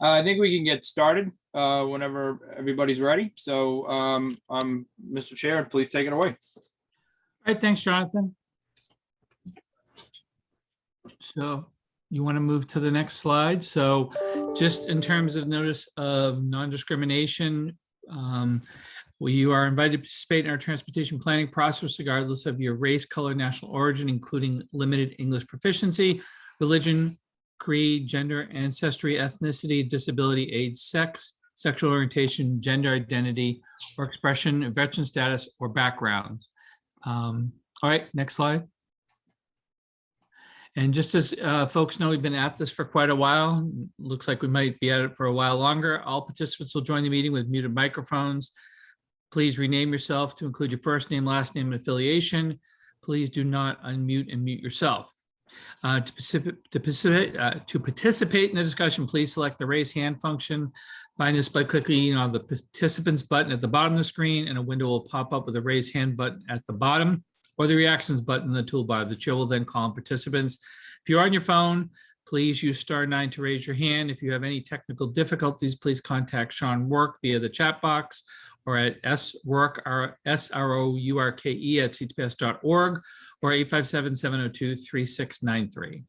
I think we can get started whenever everybody's ready. So Mr. Chair, please take it away. All right, thanks, Jonathan. So you want to move to the next slide. So just in terms of notice of non-discrimination, you are invited to participate in our transportation planning process regardless of your race, color, national origin, including limited English proficiency, religion, creed, gender, ancestry, ethnicity, disability, age, sex, sexual orientation, gender identity, or expression, veteran status, or background. All right, next slide. And just as folks know, we've been at this for quite a while. Looks like we might be at it for a while longer. All participants will join the meeting with muted microphones. Please rename yourself to include your first name, last name, and affiliation. Please do not unmute and mute yourself. To participate in the discussion, please select the raise hand function. Find this by clicking on the participants button at the bottom of the screen, and a window will pop up with a raise hand button at the bottom, or the reactions button in the toolbar. The chair will then call on participants. If you're on your phone, please use @9 to raise your hand. If you have any technical difficulties, please contact Sean Rourke via the chat box or at srourke, SROURKE@ctps.org or 857-702-3693.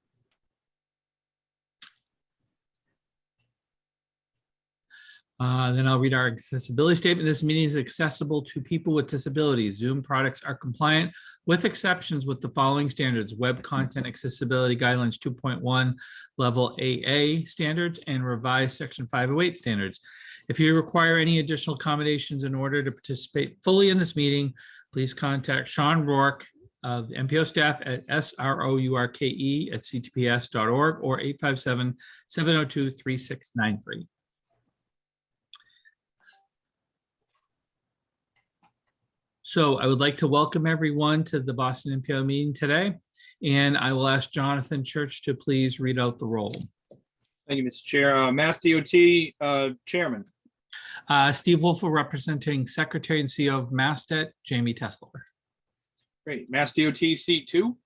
Then I'll read our accessibility statement. This meeting is accessible to people with disabilities. Zoom products are compliant with exceptions with the following standards: Web Content Accessibility Guidelines 2.1 Level AA standards and revised Section 508 standards. If you require any additional accommodations in order to participate fully in this meeting, please contact Sean Rourke of the MPO staff at SROURKE@ctps.org or 857-702-3693. So I would like to welcome everyone to the Boston MPO meeting today, and I will ask Jonathan Church to please read out the roll. Thank you, Mr. Chair. Mass DOT Chairman. Steve Wolf, representing Secretary and CEO of MassDET, Jamie Tesler. Great. Mass DOT seat 2.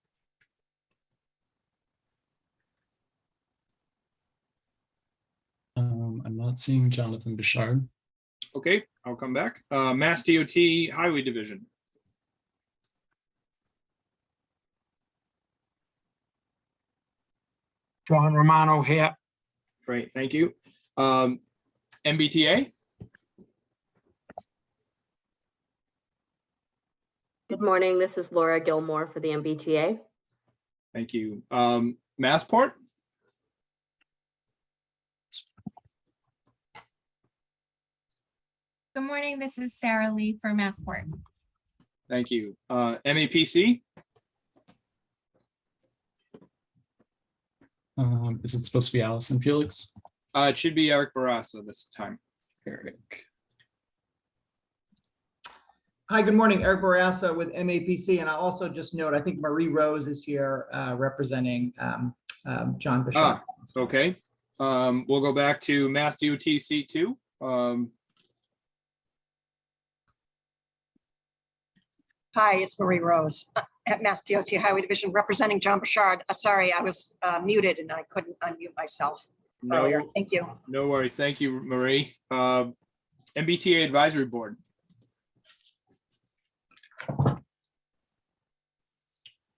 I'm not seeing Jonathan Bouchard. Okay, I'll come back. Mass DOT Highway Division. John Romano here. Great, thank you. MBTA. Good morning. This is Laura Gilmore for the MBTA. Thank you. Massport. Good morning. This is Sarah Lee for Massport. Thank you. MAPC. Is it supposed to be Allison Felix? It should be Eric Barraza this time. Eric. Hi, good morning. Eric Barraza with MAPC. And I'll also just note, I think Marie Rose is here representing John Bouchard. Okay. We'll go back to Mass DOT seat 2. Hi, it's Marie Rose at Mass DOT Highway Division representing John Bouchard. Sorry, I was muted and I couldn't unmute myself earlier. Thank you. No worries. Thank you, Marie. MBTA Advisory Board.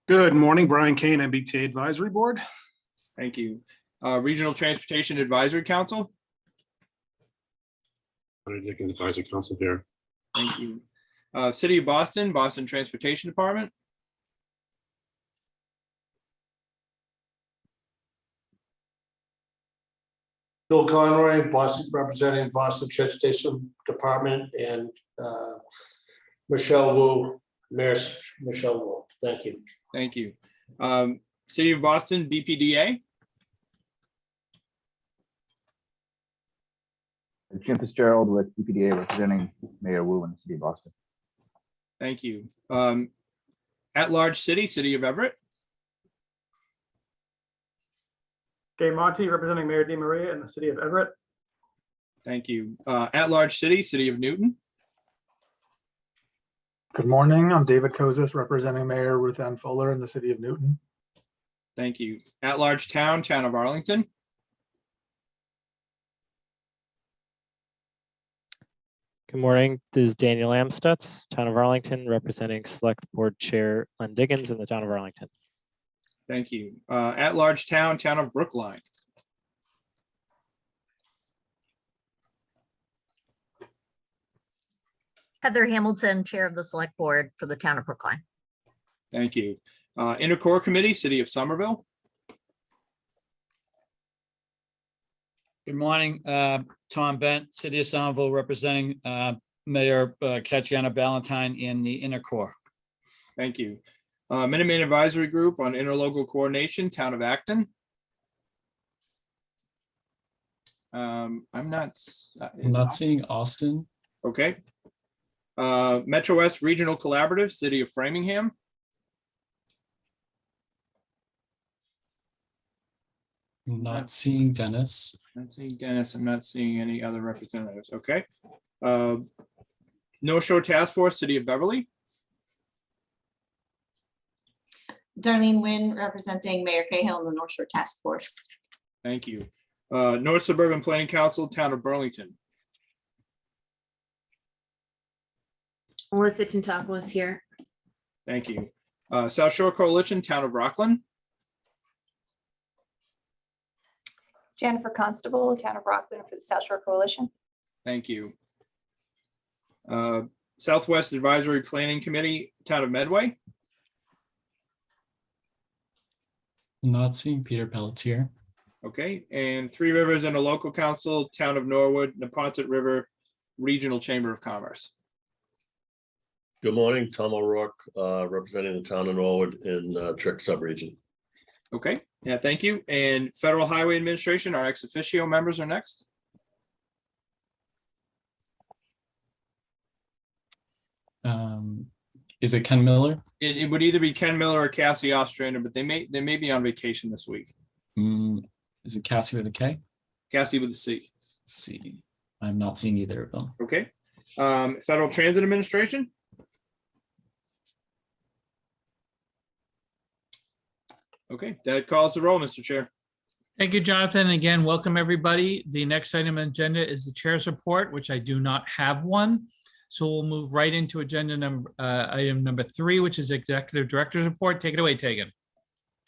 Good morning, Brian Kane, MBTA Advisory Board. Thank you. Regional Transportation Advisory Council. Advisory Council here. Thank you. City of Boston, Boston Transportation Department. Bill Conroy, Boston, representing Boston Transportation Department, and Michelle Wu, Mayor Michelle Wu. Thank you. Thank you. City of Boston, BPDA. Jim Fitzgerald with BPDA representing Mayor Wu in the City of Boston. Thank you. At-large city, City of Everett. Dave Monty representing Mayor DeMaria in the City of Everett. Thank you. At-large city, City of Newton. Good morning. I'm David Kozis representing Mayor Ruth Ann Fuller in the City of Newton. Thank you. At-large town, Town of Arlington. Good morning. This is Daniel Amstutz, Town of Arlington, representing Select Board Chair Len Diggins in the Town of Arlington. Thank you. At-large town, Town of Brookline. Heather Hamilton, Chair of the Select Board for the Town of Brookline. Thank you. Intercore Committee, City of Somerville. Good morning, Tom Bent, City of Somerville, representing Mayor Katiana Ballantyne in the Intercore. Thank you. Minuteman Advisory Group on Interlocal Coordination, Town of Acton. I'm not seeing Austin. Okay. Metro West Regional Collaborative, City of Framingham. Not seeing Dennis. Not seeing Dennis. I'm not seeing any other representatives. Okay. No Show Task Force, City of Beverly. Darlene Nguyen, representing Mayor Cahill and the North Shore Task Force. Thank you. North Suburban Planning Council, Town of Burlington. Melissa Tintako is here. Thank you. South Shore Coalition, Town of Rockland. Jennifer Constable, Town of Rockland for the South Shore Coalition. Thank you. Southwest Advisory Planning Committee, Town of Medway. Not seeing Peter Pelletier. Okay, and Three Rivers Interlocal Council, Town of Norwood, Poncett River Regional Chamber of Commerce. Good morning, Tom O'Rourke, representing the town of Norwood in Trick subregion. Okay, yeah, thank you. And Federal Highway Administration, our ex officio members are next. Is it Ken Miller? It would either be Ken Miller or Cassie Ostrander, but they may be on vacation this week. Is it Cassie with a K? Cassie with a C. C. I'm not seeing either of them. Okay. Federal Transit Administration. Okay, that calls the roll, Mr. Chair. Thank you, Jonathan. Again, welcome everybody. The next item on the agenda is the chair's report, which I do not have one. So we'll move right into agenda number item number 3, which is Executive Director's Report. Take it away, Tegan.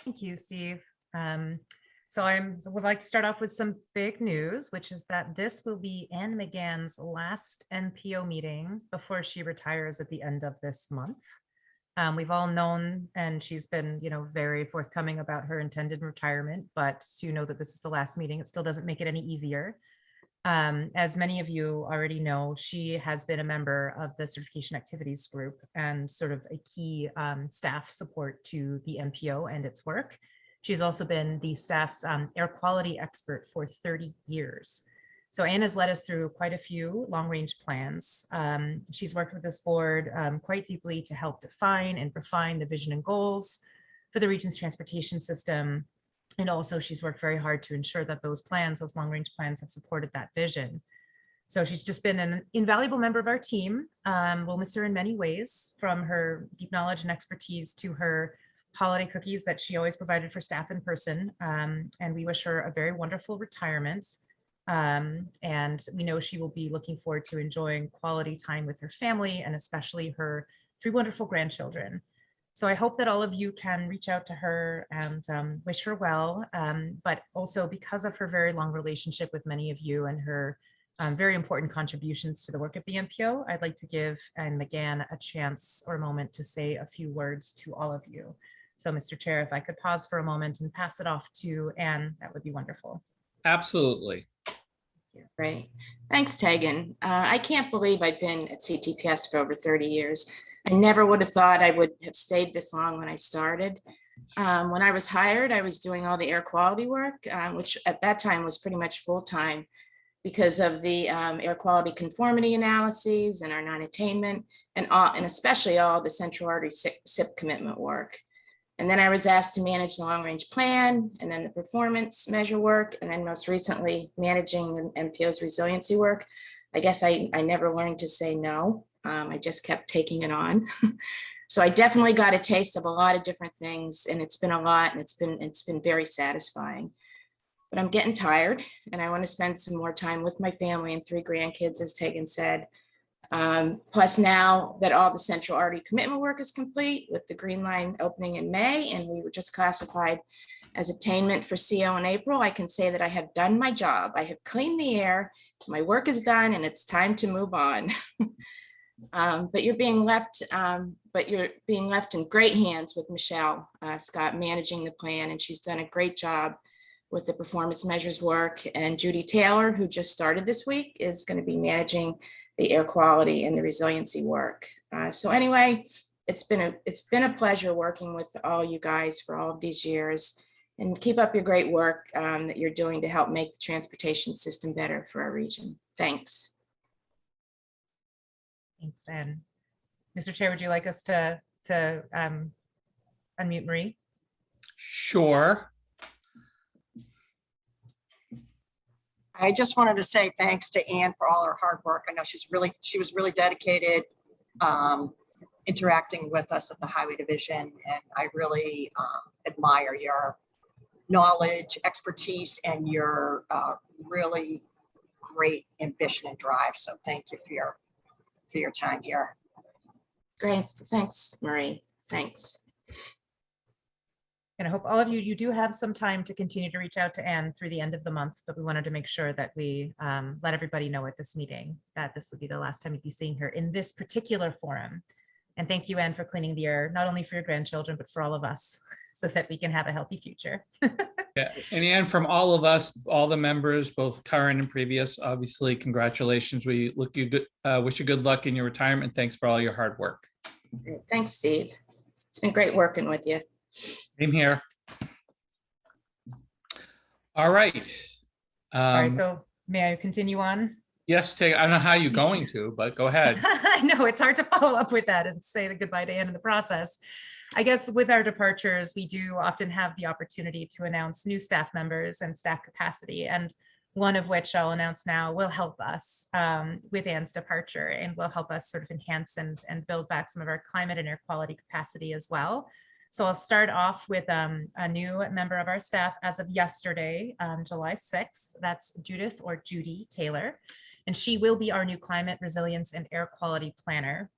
Thank you, Steve. So I would like to start off with some big news, which is that this will be Ann Mcgann's last NPO meeting before she retires at the end of this month. We've all known, and she's been, very forthcoming about her intended retirement, but to know that this is the last meeting, it still doesn't make it any easier. As many of you already know, she has been a member of the certification activities group and sort of a key staff support to the MPO and its work. She's also been the staff's air quality expert for 30 years. So Anne has led us through quite a few long-range plans. She's worked with this board quite deeply to help define and refine the vision and goals for the region's transportation system. And also she's worked very hard to ensure that those plans, those long-range plans, have supported that vision. So she's just been an invaluable member of our team. We'll miss her in many ways, from her deep knowledge and expertise to her holiday cookies that she always provided for staff in person. And we wish her a very wonderful retirement. And we know she will be looking forward to enjoying quality time with her family and especially her 3 wonderful grandchildren. So I hope that all of you can reach out to her and wish her well, but also because of her very long relationship with many of you and her very important contributions to the work of the MPO, I'd like to give Ann Mcgann a chance or a moment to say a few words to all of you. So Mr. Chair, if I could pause for a moment and pass it off to Ann, that would be wonderful. Absolutely. Great. Thanks, Tegan. I can't believe I've been at CTPS for over 30 years. I never would have thought I would have stayed this long when I started. When I was hired, I was doing all the air quality work, which at that time was pretty much full-time because of the air quality conformity analyses and our non-attainment and especially all the central artery SIP commitment work. And then I was asked to manage the long-range plan and then the performance measure work, and then most recently managing the MPO's resiliency work. I guess I never learned to say no. I just kept taking it on. So I definitely got a taste of a lot of different things, and it's been a lot, and it's been very satisfying. But I'm getting tired, and I want to spend some more time with my family and 3 grandkids, as Tegan said. Plus now that all the central RD commitment work is complete with the Green Line opening in May, and we were just classified as attainment for CO in April, I can say that I have done my job. I have cleaned the air, my work is done, and it's time to move on. But you're being left in great hands with Michelle Scott managing the plan, and she's done a great job with the performance measures work. And Judy Taylor, who just started this week, is going to be managing the air quality and the resiliency work. So anyway, it's been a pleasure working with all you guys for all of these years, and keep up your great work that you're doing to help make the transportation system better for our region. Thanks. Thanks. And Mr. Chair, would you like us to unmute Marie? Sure. I just wanted to say thanks to Anne for all her hard work. I know she was really dedicated interacting with us at the Highway Division, and I really admire your knowledge, expertise, and your really great ambition and drive. So thank you for your time here. Great, thanks, Marie. Thanks. And I hope all of you do have some time to continue to reach out to Anne through the end of the month, but we wanted to make sure that we let everybody know at this meeting that this would be the last time you'd be seeing her in this particular forum. And thank you, Anne, for cleaning the air, not only for your grandchildren, but for all of us, so that we can have a healthy future. Yeah, and Anne, from all of us, all the members, both current and previous, obviously, congratulations. We wish you good luck in your retirement. Thanks for all your hard work. Great. Thanks, Steve. It's been great working with you. Same here. All right. Sorry, so may I continue on? Yes, I don't know how you're going to, but go ahead. I know it's hard to follow up with that and say the goodbye to Anne in the process. I guess with our departures, we do often have the opportunity to announce new staff members and staff capacity, and one of which I'll announce now will help us with Anne's departure, and will help us sort of enhance and build back some of our climate and air quality capacity as well. So I'll start off with a new member of our staff as of yesterday, July 6th. That's Judith or Judy Taylor, and she will be our new climate resilience and air quality planner.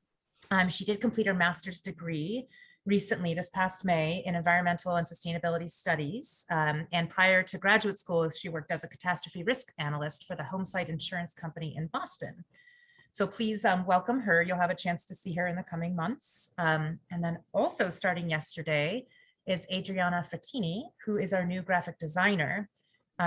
She did complete her master's degree recently this past May in environmental and sustainability studies. And prior to graduate school, she worked as a catastrophe risk analyst for the homesite insurance company in Boston. So please welcome her. You'll have a chance to see her in the coming months. And then also starting yesterday is Adriana Fattini, who is our new graphic designer.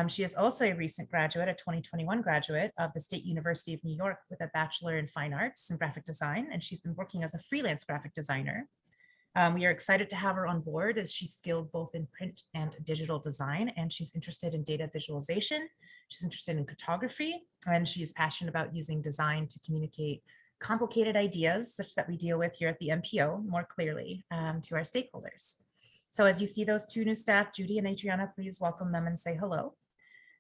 She is also a recent graduate, a 2021 graduate of the State University of New York with a Bachelor in Fine Arts and Graphic Design, and she's been working as a freelance graphic designer. We are excited to have her on board as she's skilled both in print and digital design, and she's interested in data visualization. She's interested in photography, and she is passionate about using design to communicate complicated ideas such that we deal with here at the MPO more clearly to our stakeholders. So as you see those two new staff, Judy and Adriana, please welcome them and say hello.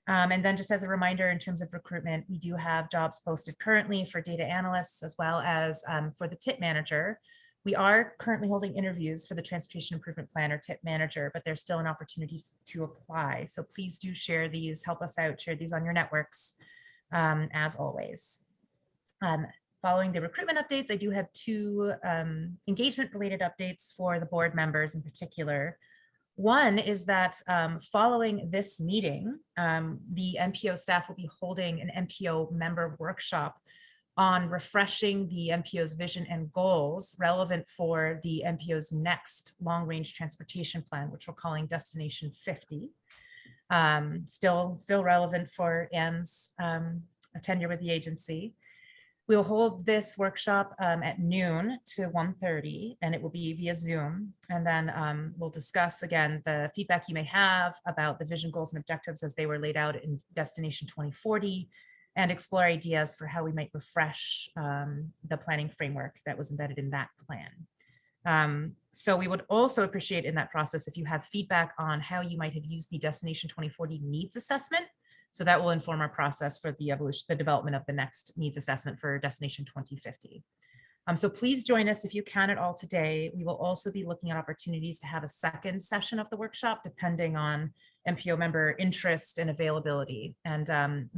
And then just as a reminder, in terms of recruitment, we do have jobs posted currently for data analysts as well as for the TIP manager. We are currently holding interviews for the Transportation Improvement Plan or TIP manager, but there's still an opportunity to apply. So please do share these, help us out, share these on your networks as always. Following the recruitment updates, I do have two engagement related updates for the board members in particular. One is that following this meeting, the MPO staff will be holding an MPO member workshop on refreshing the MPO's vision and goals relevant for the MPO's next long-range transportation plan, which we're calling Destination 50. Still relevant for Anne's tenure with the agency. We'll hold this workshop at noon to 1:30, and it will be via Zoom. And then we'll discuss again the feedback you may have about the vision, goals, and objectives as they were laid out in Destination 2040, and explore ideas for how we might refresh the planning framework that was embedded in that plan. So we would also appreciate in that process if you have feedback on how you might have used the Destination 2040 needs assessment. So that will inform our process for the development of the next needs assessment for Destination 2050. So please join us if you can at all today. We will also be looking at opportunities to have a second session of the workshop depending on MPO member interest and availability. And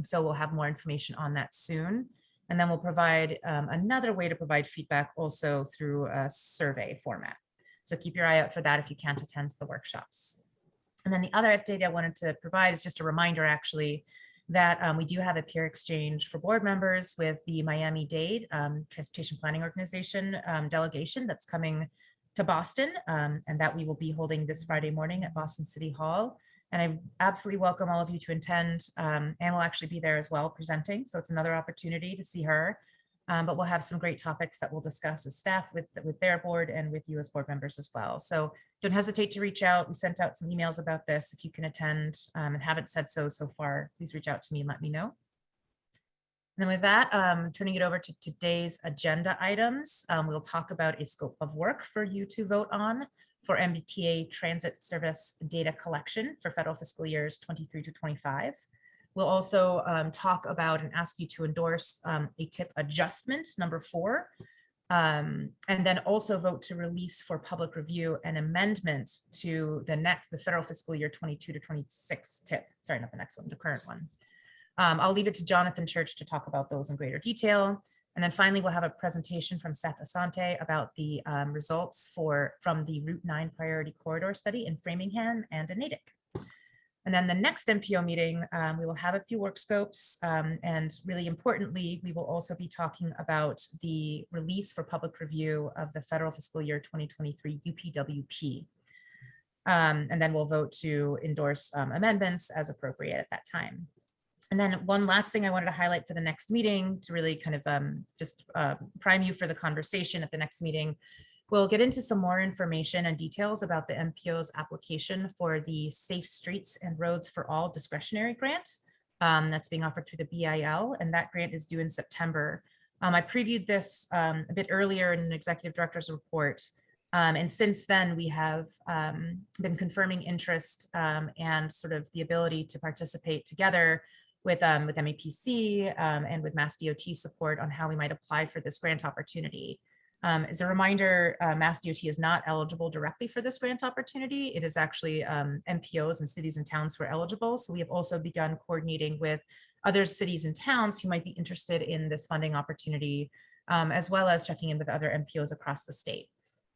so we'll have more information on that soon. And then we'll provide another way to provide feedback also through a survey format. So keep your eye out for that if you can't attend the workshops. And then the other update I wanted to provide is just a reminder, actually, that we do have a peer exchange for board members with the Miami-Dade Transportation Planning Organization delegation that's coming to Boston, and that we will be holding this Friday morning at Boston City Hall. And I absolutely welcome all of you to attend. Anne will actually be there as well presenting, so it's another opportunity to see her. But we'll have some great topics that we'll discuss as staff with their board and with you as board members as well. So don't hesitate to reach out. We sent out some emails about this. If you can attend and haven't said so far, please reach out to me and let me know. And then with that, turning it over to today's agenda items, we'll talk about a scope of work for you to vote on for MBTA transit service data collection for federal fiscal years 23 to 25. We'll also talk about and ask you to endorse a tip adjustment number 4, and then also vote to release for public review an amendment to the federal fiscal year 22 to 26 tip. Sorry, not the next one, the current one. I'll leave it to Jonathan Church to talk about those in greater detail. And then finally, we'll have a presentation from Seth Asante about the results from the Route 9 Priority Corridor Study in Framingham and in Natick. And then the next MPO meeting, we will have a few work scopes. And really importantly, we will also be talking about the release for public review of the federal fiscal year 2023 UPWP. And then we'll vote to endorse amendments as appropriate at that time. And then one last thing I wanted to highlight for the next meeting to really kind of prime you for the conversation at the next meeting. We'll get into some more information and details about the MPO's application for the Safe Streets and Roads for All discretionary grant that's being offered through the BIL, and that grant is due in September. I previewed this a bit earlier in an executive director's report, and since then we have been confirming interest and sort of the ability to participate together with MAPC and with Mass DOT support on how we might apply for this grant opportunity. As a reminder, Mass DOT is not eligible directly for this grant opportunity. It is actually MPOs and cities and towns who are eligible. So we have also begun coordinating with other cities and towns who might be interested in this funding opportunity, as well as checking in with other MPOs across the state.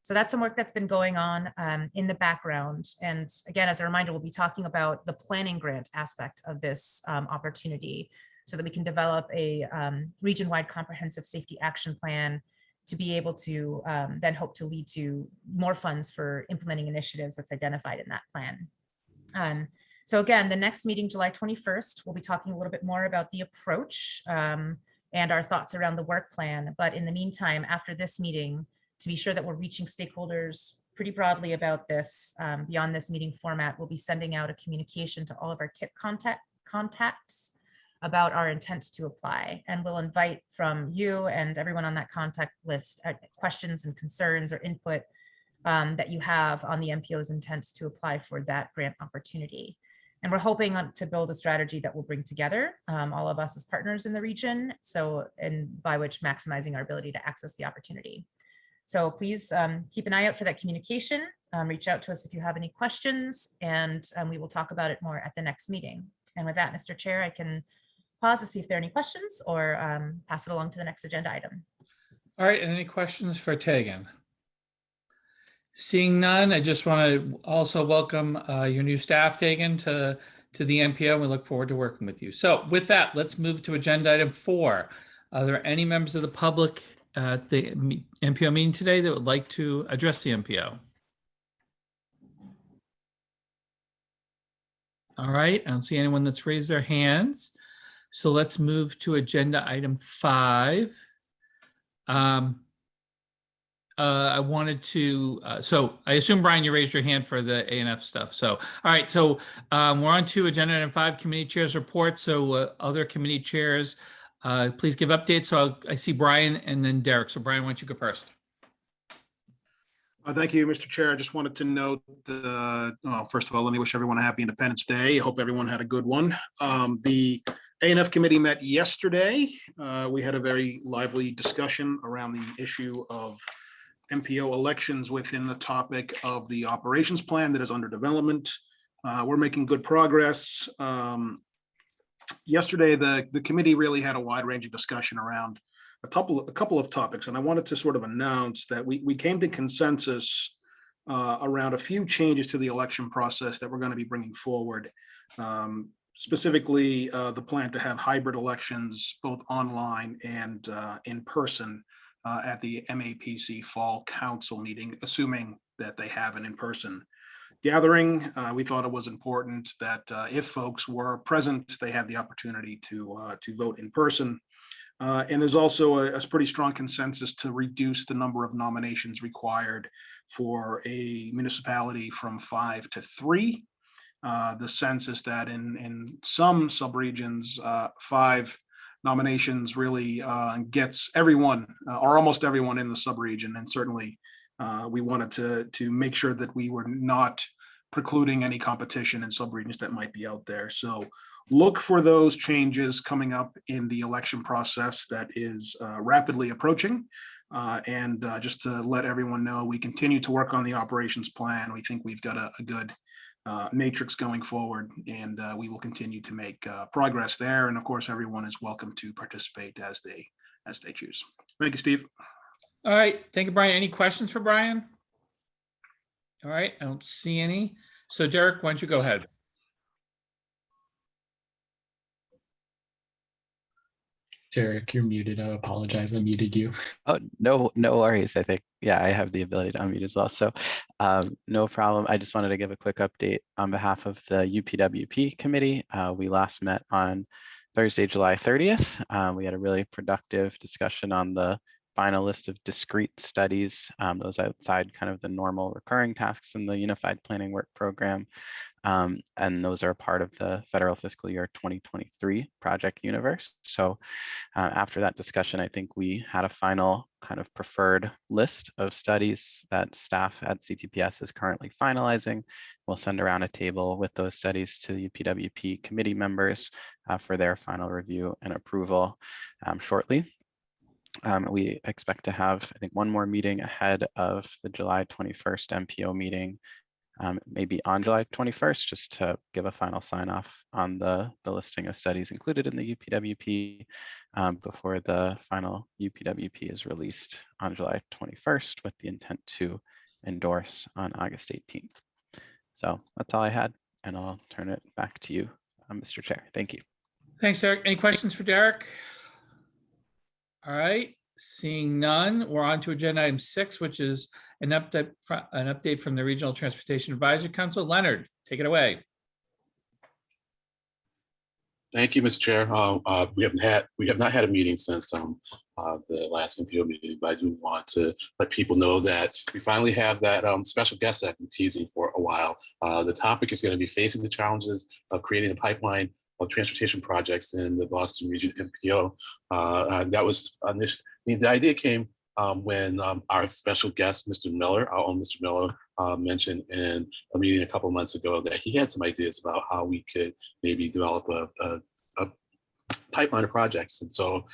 So that's some work that's been going on in the background. And again, as a reminder, we'll be talking about the planning grant aspect of this opportunity so that we can develop a region-wide comprehensive safety action plan to be able to then hope to lead to more funds for implementing initiatives that's identified in that plan. So again, the next meeting, July 21st, we'll be talking a little bit more about the approach and our thoughts around the work plan. But in the meantime, after this meeting, to be sure that we're reaching stakeholders pretty broadly about this, beyond this meeting format, we'll be sending out a communication to all of our TIP contacts about our intent to apply. And we'll invite from you and everyone on that contact list questions and concerns or input that you have on the MPO's intent to apply for that grant opportunity. And we're hoping to build a strategy that will bring together all of us as partners in the region, and by which maximizing our ability to access the opportunity. So please keep an eye out for that communication. Reach out to us if you have any questions, and we will talk about it more at the next meeting. And with that, Mr. Chair, I can pause to see if there are any questions or pass it along to the next agenda item. All right, and any questions for Tegan? Seeing none, I just want to also welcome your new staff, Tegan, to the MPO. We look forward to working with you. So with that, let's move to agenda item 4. Are there any members of the public at the MPO meeting today that would like to address the MPO? All right, I don't see anyone that's raised their hands. So let's move to agenda item 5. I wanted to, so I assume, Brian, you raised your hand for the A&F stuff. So, all right, so we're on to agenda item 5, committee chairs report. So other committee chairs, please give updates. So I see Brian and then Derek. So Brian, why don't you go first? Thank you, Mr. Chair. I just wanted to note, well, first of all, let me wish everyone a happy Independence Day. I hope everyone had a good one. The A&F committee met yesterday. We had a very lively discussion around the issue of MPO elections within the topic of the operations plan that is under development. We're making good progress. yesterday, the committee really had a wide-ranging discussion around a couple of topics, and I wanted to sort of announce that we came to consensus around a few changes to the election process that we're going to be bringing forward. Specifically, the plan to have hybrid elections, both online and in person at the MAPC Fall Council meeting, assuming that they have an in-person gathering. We thought it was important that if folks were present, they had the opportunity to vote in person. And there's also a pretty strong consensus to reduce the number of nominations required for a municipality from 5 to 3. The sense is that in some subregions, 5 nominations really gets everyone or almost everyone in the subregion. And certainly we wanted to make sure that we were not precluding any competition in subregions that might be out there. So look for those changes coming up in the election process that is rapidly approaching. And just to let everyone know, we continue to work on the operations plan. We think we've got a good matrix going forward, and we will continue to make progress there. And of course, everyone is welcome to participate as they choose. Thank you, Steve. All right, thank you, Brian. Any questions for Brian? All right, I don't see any. So Derek, why don't you go ahead? Derek, you're muted. I apologize. I muted you. Oh, no worries. I think, yeah, I have the ability to unmute as well. So no problem. I just wanted to give a quick update on behalf of the UPWP committee. We last met on Thursday, July 30th. We had a really productive discussion on the final list of discrete studies, those outside kind of the normal recurring tasks in the Unified Planning Work Program. And those are part of the federal fiscal year 2023 project universe. So after that discussion, I think we had a final kind of preferred list of studies that staff at CTPS is currently finalizing. We'll send around a table with those studies to the UPWP committee members for their final review and approval shortly. We expect to have, I think, one more meeting ahead of the July 21st MPO meeting, maybe on July 21st, just to give a final sign off on the listing of studies included in the UPWP before the final UPWP is released on July 21st with the intent to endorse on August 18th. So that's all I had, and I'll turn it back to you, Mr. Chair. Thank you. Thanks, Derek. Any questions for Derek? All right, seeing none, we're on to agenda item 6, which is an update from the Regional Transportation Advisory Council. Leonard, take it away. Thank you, Mr. Chair. We have not had a meeting since the last MPO meeting, but I do want to let people know that we finally have that special guest that I've been teasing for a while. The topic is going to be facing the challenges of creating a pipeline of transportation projects in the Boston Region MPO. That was the idea came when our special guest, Mr. Miller, our own Mr. Miller, mentioned in a meeting a couple of months ago that he had some ideas about how we could maybe develop a pipeline of projects. And so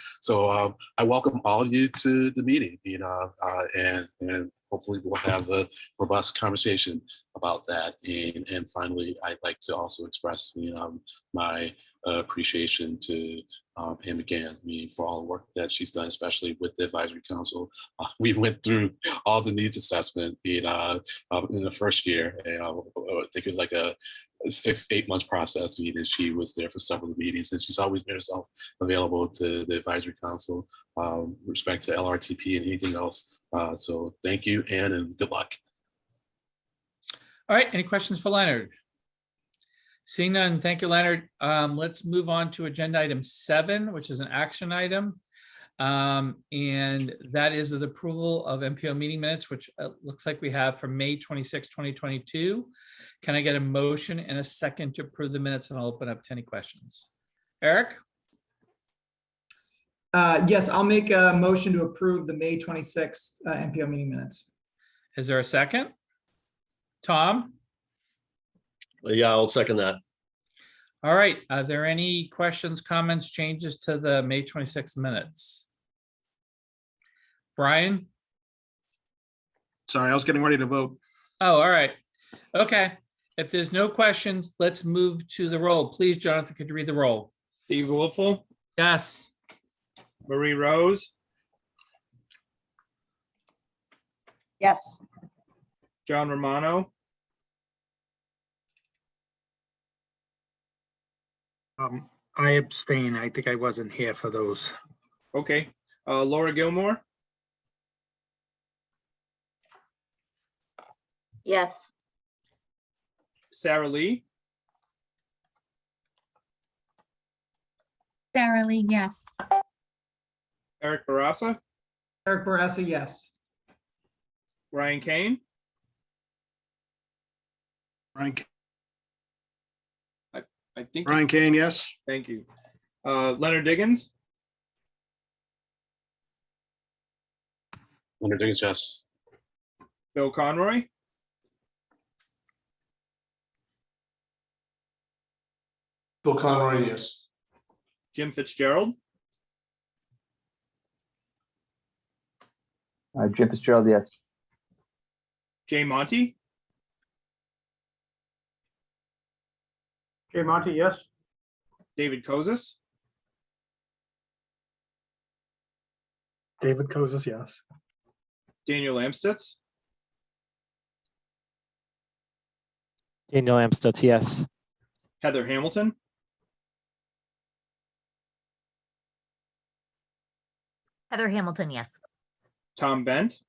I welcome all of you to the meeting, and hopefully we'll have a robust conversation about that. And finally, I'd like to also express my appreciation to Pam Mcgann for all the work that she's done, especially with the advisory council. We went through all the needs assessment in the first year, and I think it was like a 6-8 months process. And she was there for several meetings, and she's always made herself available to the advisory council, respect to LRTP and anything else. So thank you, Ann, and good luck. All right, any questions for Leonard? Seeing none, thank you, Leonard. Let's move on to agenda item 7, which is an action item. And that is the approval of MPO meeting minutes, which looks like we have from May 26, 2022. Can I get a motion and a second to approve the minutes? And I'll open up to any questions. Eric? Yes, I'll make a motion to approve the May 26th MPO meeting minutes. Is there a second? Tom? Yeah, I'll second that. All right. Are there any questions, comments, changes to the May 26 minutes? Brian? Sorry, I was getting ready to vote. Oh, all right. Okay. If there's no questions, let's move to the roll. Please, Jonathan, could you read the roll? Steve Wolfle, Yes. Marie Rose, Yes. John Romano, I abstain. I think I wasn't here for those. okay. Laura Gilmore, Yes. Sarah Lee, Sarah Lee, yes. Eric Barassa, Eric Barassa, yes. Ryan Kane, I think. Brian Kane, yes. Thank you. Leonard Diggins, Leonard Diggins, yes. Bill Conroy, Bill Conroy, yes. Jim Fitzgerald, Jim Fitzgerald, yes. Jay Monty, Jay Monty, yes. David Kozis, David Kozis, yes. Daniel Amstutz, Daniel Amstutz, yes. Heather Hamilton, Heather Hamilton, yes. Tom Bent,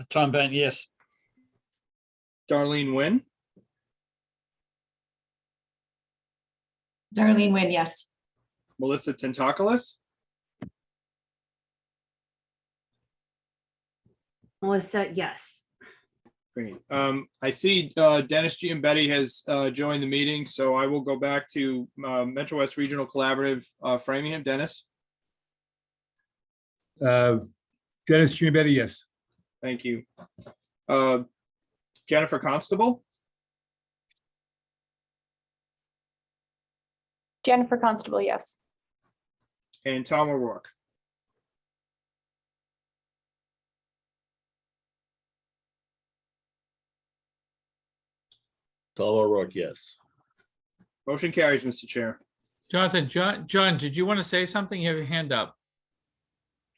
Tom Bent, yes. Darlene Wynn, Darlene Wynn, yes. Melissa Tentakis, Melissa, yes. great. I see Dennis Giambetti has joined the meeting, so I will go back to Metro West Regional Collaborative, Framingham. Dennis, Dennis Giambetti, yes. thank you. Jennifer Constable, Jennifer Constable, yes. and Tom O'Rourke. Tom O'Rourke, yes. Motion carries, Mr. Chair. Jonathan, John, did you want to say something? You have your hand up.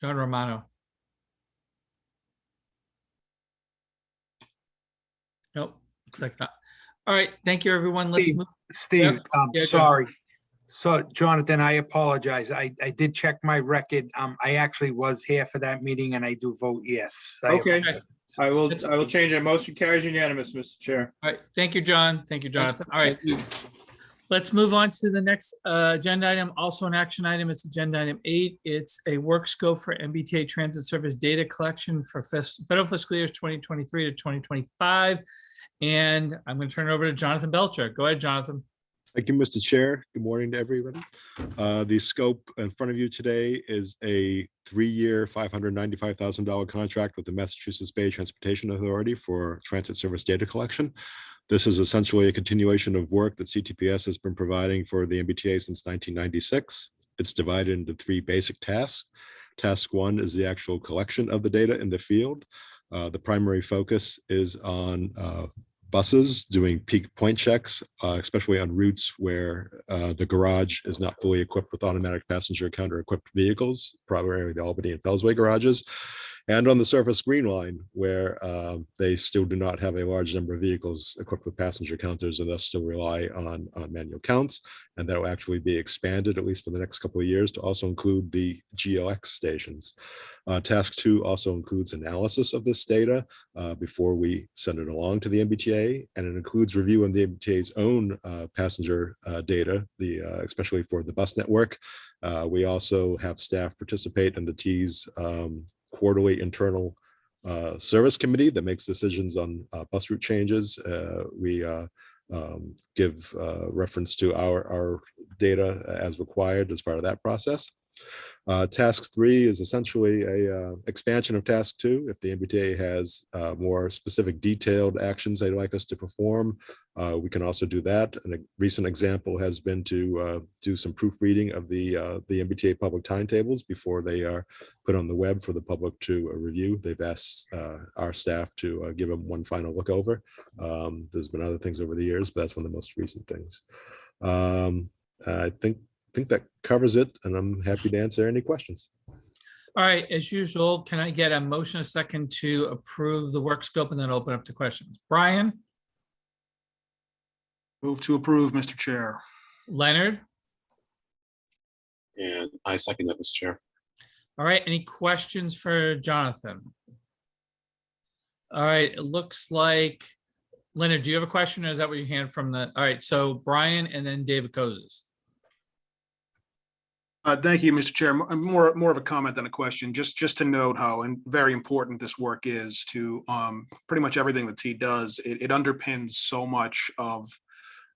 John Romano. Nope, looks like not. All right, thank you, everyone. Let's move. Steve, Yeah, John. sorry. So Jonathan, I apologize. I did check my record. I actually was here for that meeting and I do vote yes. Okay, I will change it. Motion carries unanimous, Mr. Chair. All right, thank you, John. Thank you, Jonathan. All right. Let's move on to the next agenda item, also an action item. It's agenda item 8. It's a work scope for MBTA Transit Service data collection for federal fiscal years 2023 to 2025. And I'm going to turn it over to Jonathan Belcher. Go ahead, Jonathan. Thank you, Mr. Chair. Good morning to everybody. The scope in front of you today is a 3-year, $595,000 contract with the Massachusetts Bay Transportation Authority for transit service data collection. This is essentially a continuation of work that CTPS has been providing for the MBTA since 1996. It's divided into 3 basic tasks. Task 1 is the actual collection of the data in the field. The primary focus is on buses doing peak point checks, especially on routes where the garage is not fully equipped with automatic passenger counter equipped vehicles, primarily the Albany and Fellsway garages, and on the surface green line where they still do not have a large number of vehicles equipped with passenger counters and thus still rely on manual counts. And that will actually be expanded, at least for the next couple of years, to also include the GLX stations. Task 2 also includes analysis of this data before we send it along to the MBTA, and it includes review of the MBTA's own passenger data, especially for the bus network. We also have staff participate in the T's quarterly internal service committee that makes decisions on bus route changes. We give reference to our data as required as part of that process. Task 3 is essentially a expansion of Task 2. If the MBTA has more specific detailed actions they'd like us to perform, we can also do that. And a recent example has been to do some proofreading of the MBTA public timetables before they are put on the web for the public to review. They've asked our staff to give them one final look over. There's been other things over the years, but that's one of the most recent things. I think that covers it, and I'm happy to answer any questions. All right, as usual, can I get a motion, a second, to approve the work scope and then open up to questions? Brian? Move to approve, Mr. Chair. Leonard? And I second that, Mr. Chair. All right, any questions for Jonathan? All right, it looks like, Leonard, do you have a question, or is that what you hand from the, all right, so Brian and then David Kozis. Thank you, Mr. Chair. More of a comment than a question, just to note how very important this work is to pretty much everything that T does. It underpins so much of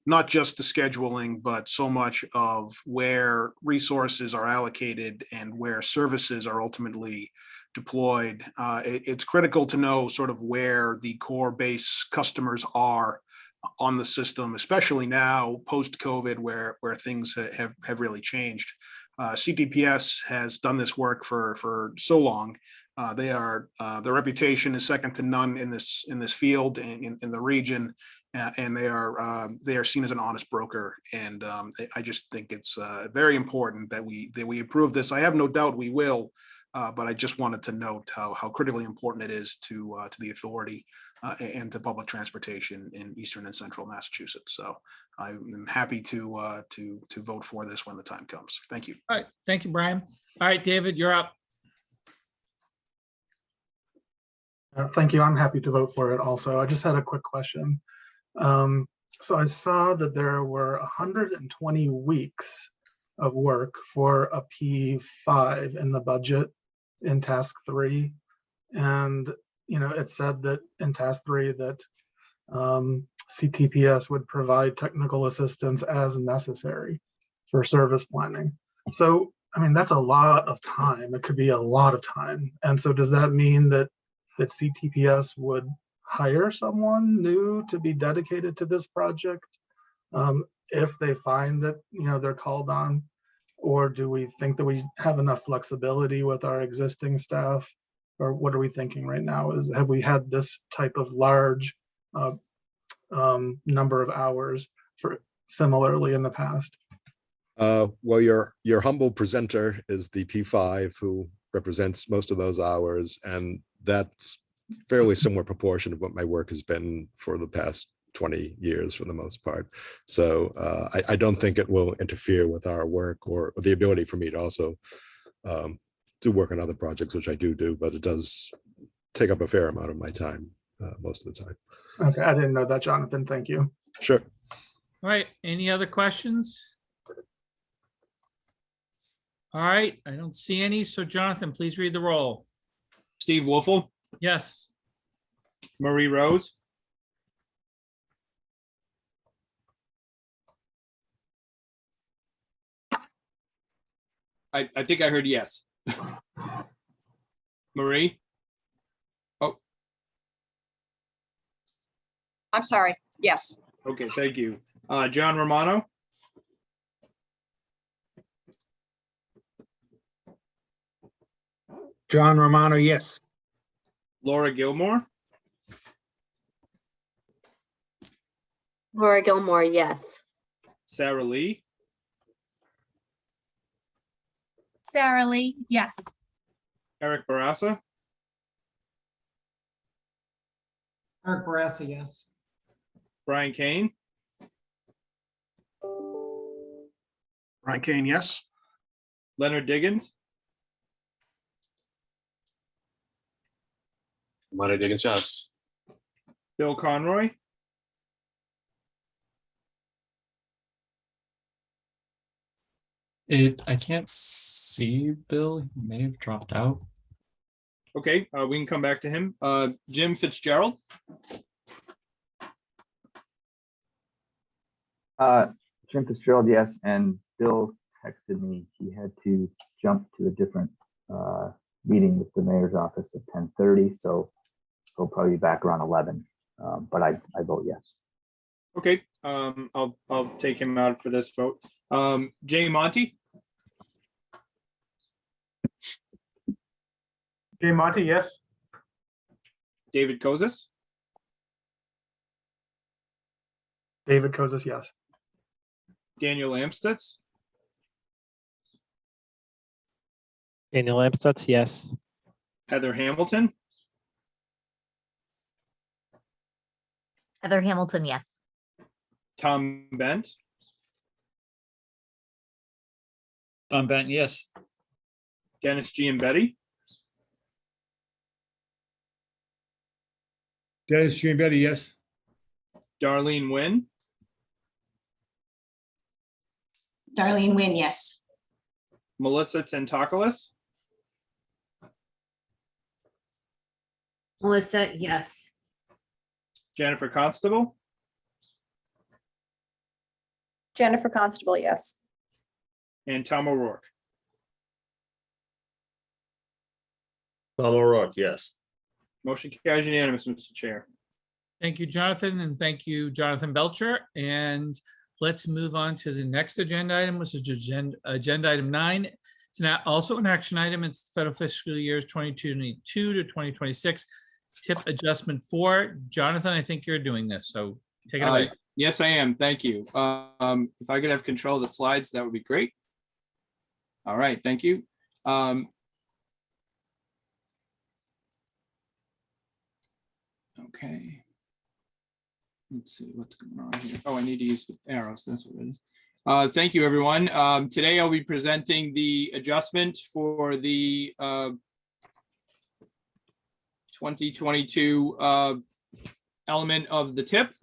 not just the scheduling, but so much of where resources are allocated and where services are ultimately deployed. It's critical to know sort of where the core base customers are on the system, especially now post-COVID, where things have really changed. CTPS has done this work for so long. Their reputation is second to none in this field and in the region, and they are seen as an honest broker. And I just think it's very important that we approve this. I have no doubt we will, but I just wanted to note how critically important it is to the authority and to public transportation in eastern and central Massachusetts. So I'm happy to vote for this when the time comes. Thank you. All right, thank you, Brian. All right, David, you're up. Thank you. I'm happy to vote for it also. I just had a quick question. So I saw that there were 120 weeks of work for a P5 in the budget in task 3. And, you know, it said that in task 3 that CTPS would provide technical assistance as necessary for service planning. So, I mean, that's a lot of time. It could be a lot of time. And so does that mean that CTPS would hire someone new to be dedicated to this project if they find that, you know, they're called on? Or do we think that we have enough flexibility with our existing staff? Or what are we thinking right now? Have we had this type of large number of hours for similarly in the past? Well, your humble presenter is the P5 who represents most of those hours, and that's fairly similar proportion of what my work has been for the past 20 years for the most part. So I don't think it will interfere with our work or the ability for me to also do work on other projects, which I do, but it does take up a fair amount of my time most of the time. Okay, I didn't know that, Jonathan. Thank you. Sure. All right, any other questions? All right, I don't see any. So Jonathan, please read the roll. Steve Wolfle, Yes. Marie Rose, I think I heard yes. Marie? Oh, I'm sorry. Yes. okay, thank you. John Romano, John Romano, yes. Laura Gilmore, Laura Gilmore, yes. Sarah Lee, Sarah Lee, yes. Eric Barassa, Eric Barassa, yes. Brian Kane, Brian Kane, yes. Leonard Diggins, Leonard Diggins, yes. Bill Conroy, I can't see Bill. He may have dropped out. okay, we can come back to him. Jim Fitzgerald, Jim Fitzgerald, yes, and Bill texted me he had to jump to a different meeting with the mayor's office at 10:30, so he'll probably be back around 11. But I vote yes. Okay, I'll take him out for this vote. Jay Monty, Jay Monty, yes. David Kozis, David Kozis, yes. Daniel Amstutz, Daniel Amstutz, yes. Heather Hamilton, Heather Hamilton, yes. Tom Bent, Tom Benton, yes. Dennis Giambetti, Dennis Giambetti, yes. Darlene Nguyen, Darlene Nguyen, yes. Melissa Tentakoulis, Melissa, yes. Jennifer Constable, Jennifer Constable, yes. and Tom O'Rourke. Tom O'Rourke, yes. Motion carries unanimous, Mr. Chair. Thank you, Jonathan, and thank you, Jonathan Belcher. And let's move on to the next agenda item, which is agenda item 9. It's also an action item. It's the federal fiscal years 2022 to 2026 tip adjustment 4. Jonathan, I think you're doing this, so take it away. Yes, I am. Thank you. If I could have control of the slides, that would be great. All right, thank you. Okay. Let's see what's going on here. Oh, I need to use the arrows. That's what it is. Thank you, everyone. Today I'll be presenting the adjustment for the 2022 element of the tip,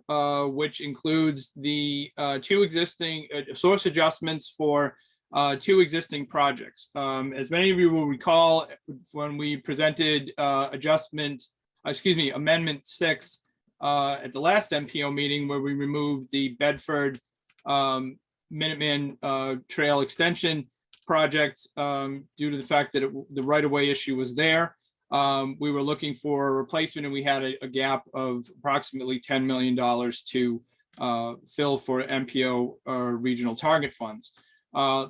which includes the 2 existing source adjustments for 2 existing projects. As many of you will recall, when we presented amendment 6 at the last MPO meeting, where we removed the Bedford Minuteman Trail Extension project due to the fact that the right-of-way issue was there. We were looking for a replacement, and we had a gap of approximately $10 million to fill for MPO regional target funds.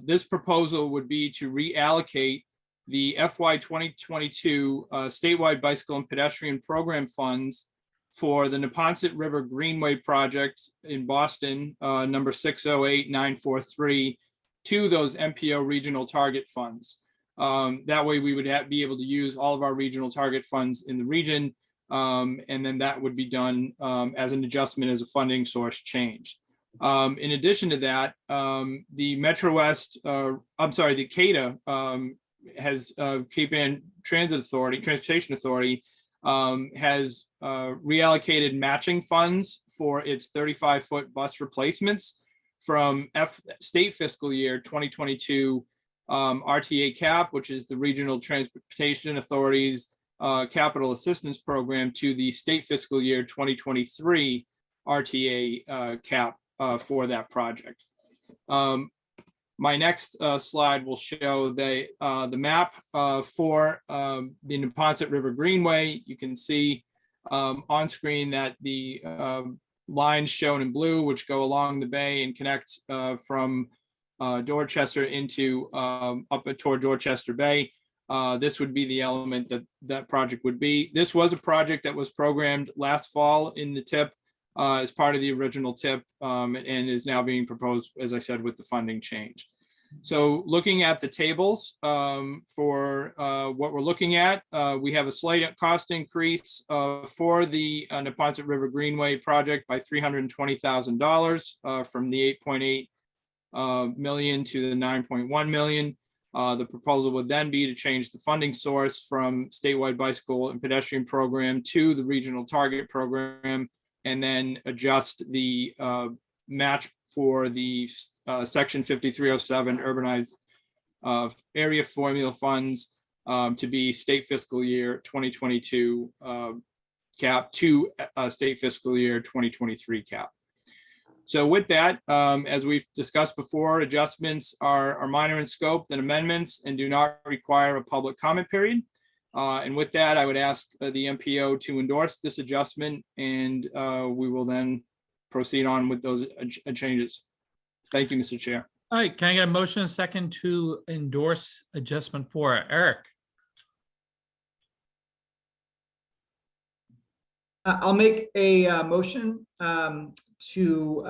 This proposal would be to reallocate the FY 2022 statewide bicycle and pedestrian program funds for the Poncett River Greenway project in Boston, number 608943, to those MPO regional target funds. That way we would be able to use all of our regional target funds in the region, and then that would be done as an adjustment as a funding source change. In addition to that, the Metro West, the CATA has Cape Ann Transportation Authority has reallocated matching funds for its 35-foot bus replacements from state fiscal year 2022 RTA CAP, which is the Regional Transportation Authority's capital assistance program, to the state fiscal year 2023 RTA CAP for that project. My next slide will show the map for the Poncett River Greenway. You can see on screen that the lines shown in blue, which go along the bay and connect from Dorchester into up toward Dorchester Bay. This would be the element that project would be. This was a project that was programmed last fall in the TIP as part of the original TIP, and is now being proposed, as I said, with the funding change. So looking at the tables for what we're looking at, we have a slight cost increase for the Poncett River Greenway project by $320,000 from the 8.8 million to the 9.1 million. The proposal would then be to change the funding source from statewide bicycle and pedestrian program to the regional target program, and then adjust the match for the section 5307 urbanized area formula funds to be state fiscal year 2022 cap to state fiscal year 2023 cap. So with that, as we've discussed before, adjustments are minor in scope than amendments and do not require a public comment period. And with that, I would ask the MPO to endorse this adjustment, and we will then proceed on with those changes. Thank you, Mr. Chair. All right, can I get a motion and a second to endorse adjustment 4? Eric? I'll make a motion to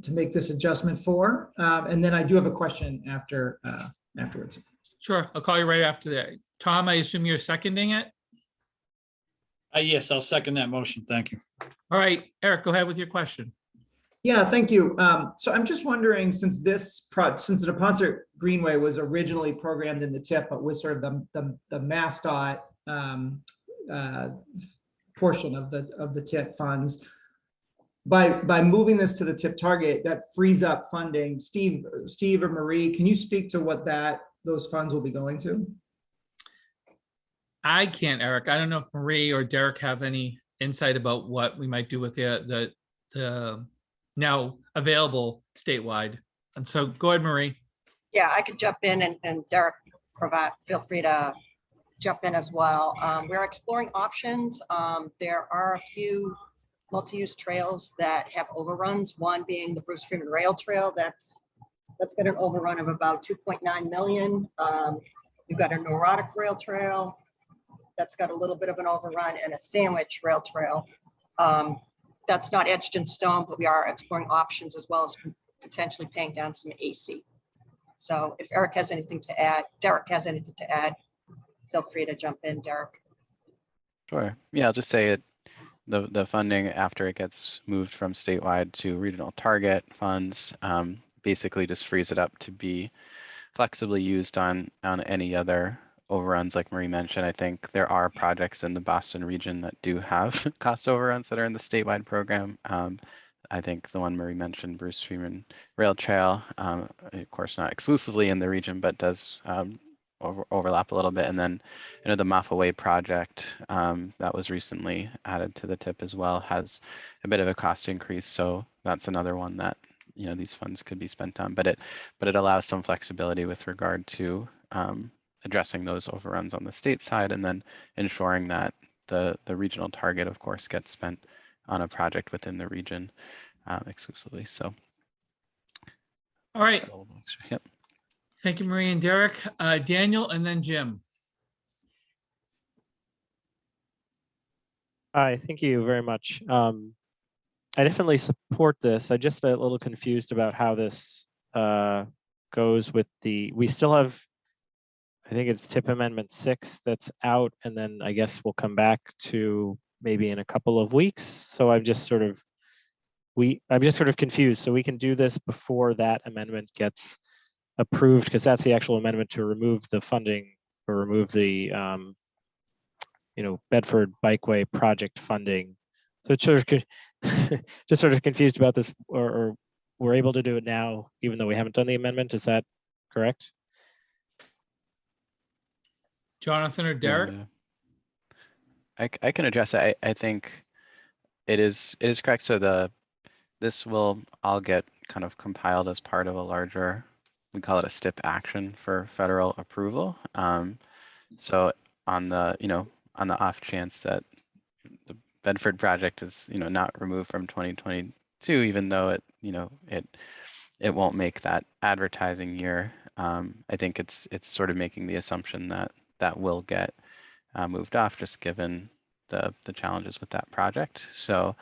make this adjustment 4, and then I do have a question afterwards. Sure, I'll call you right after that. Tom, I assume you're seconding it? Yes, I'll second that motion. Thank you. All right, Eric, go ahead with your question. Yeah, thank you. So I'm just wondering, since the Poncett Greenway was originally programmed in the TIP, but was sort of the MassDOT portion of the TIP funds, by moving this to the TIP target, that frees up funding. Steve or Marie, can you speak to what those funds will be going to? I can't, Eric. I don't know if Marie or Derek have any insight about what we might do with the now available statewide. And so go ahead, Marie. Yeah, I could jump in, and Derek, feel free to jump in as well. We're exploring options. There are a few multi-use trails that have overruns, one being the Bruce Freeman Rail Trail. That's got an overrun of about 2.9 million. You've got a neurotic rail trail that's got a little bit of an overrun, and a sandwich rail trail. That's not etched in stone, but we are exploring options as well as potentially paying down some AC. So if Eric has anything to add, Derek has anything to add, feel free to jump in, Derek. Sure. Yeah, I'll just say it. The funding after it gets moved from statewide to regional target funds basically just frees it up to be flexibly used on any other overruns. Like Marie mentioned, I think there are projects in the Boston region that do have cost overruns that are in the statewide program. I think the one Marie mentioned, Bruce Freeman Rail Trail, of course not exclusively in the region, but does overlap a little bit. And then, the Maffa Way project that was recently added to the TIP as well has a bit of a cost increase. So that's another one that these funds could be spent on. But it allows some flexibility with regard to addressing those overruns on the state side, and then ensuring that the regional target, of course, gets spent on a project within the region exclusively. So, all right. Yep. Thank you, Marie and Derek. Daniel, and then Jim. Hi, thank you very much. I definitely support this. I'm just a little confused about how this goes with we still have, I think it's TIP Amendment 6 that's out, and then I guess we'll come back to maybe in a couple of weeks. So I'm just sort of confused. So we can do this before that amendment gets approved, because that's the actual amendment to remove the funding or remove the Bedford Bikeway project funding. So it's sort of just sort of confused about this, or we're able to do it now even though we haven't done the amendment. Is that correct? Jonathan or Derek? I can address it. I think it is correct. So this will all get kind of compiled as part of a larger, we call it a STIP action for federal approval. So on the off chance that the Bedford project is not removed from 2022, even though it won't make that advertising year, I think it's sort of making the assumption that will get moved off, just given the challenges with that project. So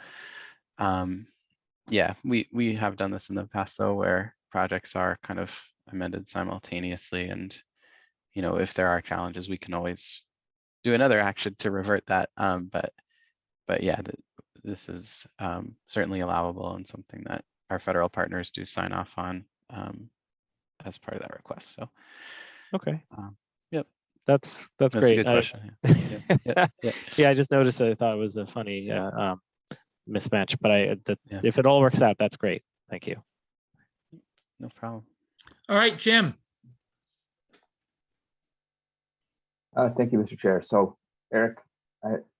yeah, we have done this in the past though, where projects are kind of amended simultaneously, and if there are challenges, we can always do another action to revert that. But yeah, this is certainly allowable and something that our federal partners do sign off on as part of that request. So okay. Yep. That's a great. Good question. Yeah, I just noticed that. I thought it was a funny mismatch, but if it all works out, that's great. Thank you. No problem. All right, Jim. Thank you, Mr. Chair. So Eric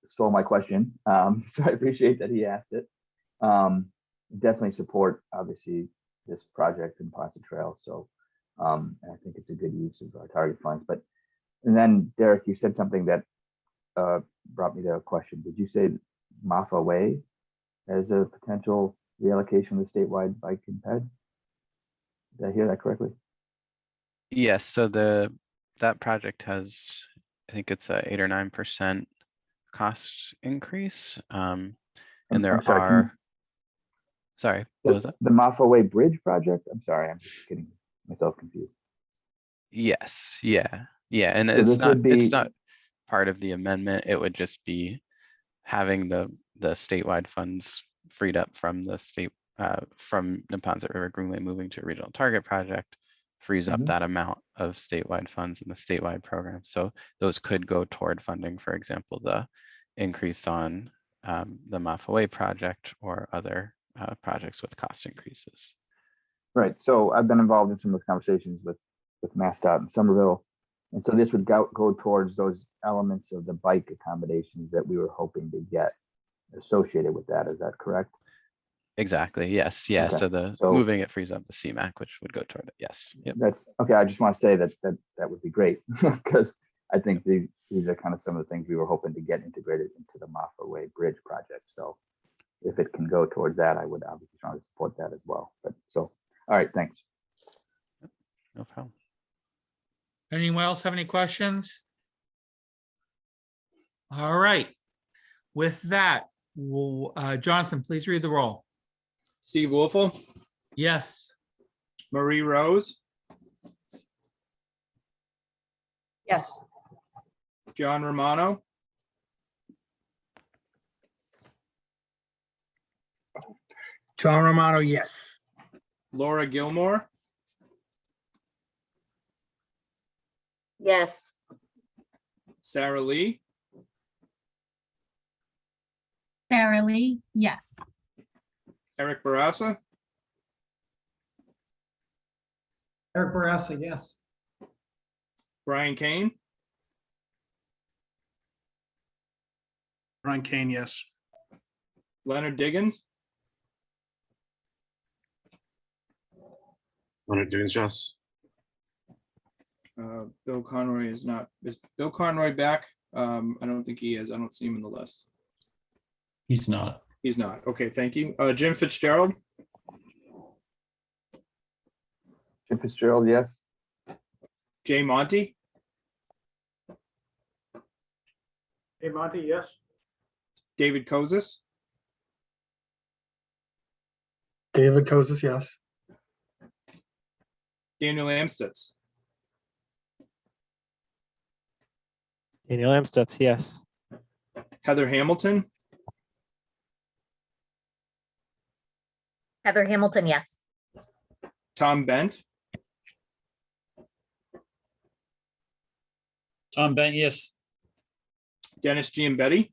stole my question, so I appreciate that he asked it. definitely support, obviously, this project in Poncett Trail. So and I think it's a good use of our target funds. But and then Derek, you said something that brought me to a question. Did you say Maffa Way as a potential reallocation of the statewide bike and ped? Did I hear that correctly? Yes, so that project has, I think it's a 8 or 9% cost increase. And there I'm sorry, are, sorry, what was that? The Maffa Way Bridge project? I'm sorry, I'm just getting myself confused. Yes, yeah, and So this would it's be- not part of the amendment. It would just be having the statewide funds freed up from the state, from Neponset River Greenway moving to a regional target project, frees up that amount of statewide funds in the statewide program. So those could go toward funding, for example, the increase on the Maffa Way project or other projects with cost increases. Right. So I've been involved in some of those conversations with MassDOT and Somerville. And so this would go towards those elements of the bike accommodations that we were hoping to get associated with that. Is that correct? Exactly. Yes. Yeah. Okay. So moving it frees up the CMAQ, which would go toward it. Yes. Yep. That's okay. I just want to say that would be great because I think these are kind of some of the things we were hoping to get integrated into the Maffa Way Bridge project. So if it can go towards that, I would obviously try to support that as well. But so, all right, thanks. No problem. Anyone else have any questions? All right. With that, Jonathan, please read the roll. Steve Wolfle, Yes. Marie Rose, Yes. John Romano, John Romano, yes. Laura Gilmore, Yes. Sarah Lee, Sarah Lee, yes. Eric Barassa, Eric Barassa, yes. Brian Kane, Brian Kane, yes. Leonard Diggins, Leonard Diggins, yes. Bill Conroy is not. Is Bill Conroy back? I don't think he is. I don't see him in the list. He's not. He's not. Okay, thank you. Jim Fitzgerald, Jim Fitzgerald, yes. Jay Monty, Hey, Monty, yes. David Kozis, David Kozis, yes. Daniel Amstutz, Daniel Amstutz, yes. Heather Hamilton, Heather Hamilton, yes. Tom Bent, Tom Bent, yes. Dennis Giambetti,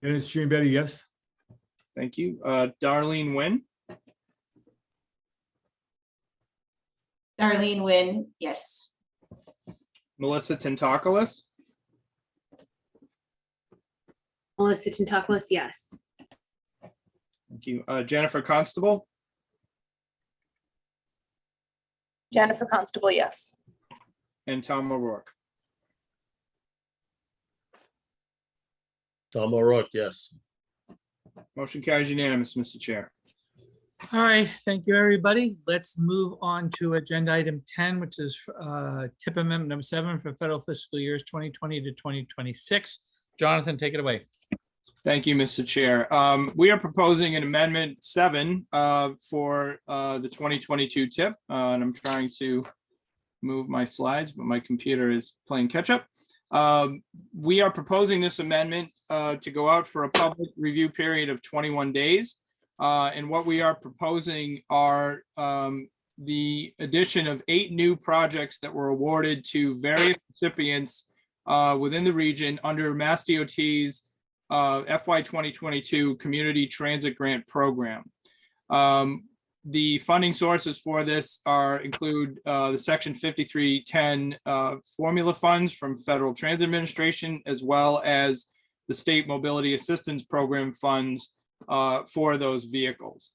Dennis Giambetti, yes. thank you. Darlene Nguyen, Darlene Nguyen, yes. Melissa Tentakoulis, Melissa Tentakoulis, yes. thank you. Jennifer Constable, Jennifer Constable, yes. and Tom O'Rourke. Tom O'Rourke, yes. Motion carries unanimous, Mr. Chair. All right, thank you, everybody. Let's move on to agenda item 10, which is tip amendment number 7 for federal fiscal years 2020 to 2026. Jonathan, take it away. Thank you, Mr. Chair. We are proposing an amendment 7 for the 2022 tip, and I'm trying to move my slides, but my computer is playing catch up. We are proposing this amendment to go out for a public review period of 21 days. And what we are proposing are the addition of 8 new projects that were awarded to various recipients within the region under Mass DOT's FY 2022 Community Transit Grant Program. The funding sources for this include the Section 5310 formula funds from Federal Transit Administration, as well as the state mobility assistance program funds for those vehicles.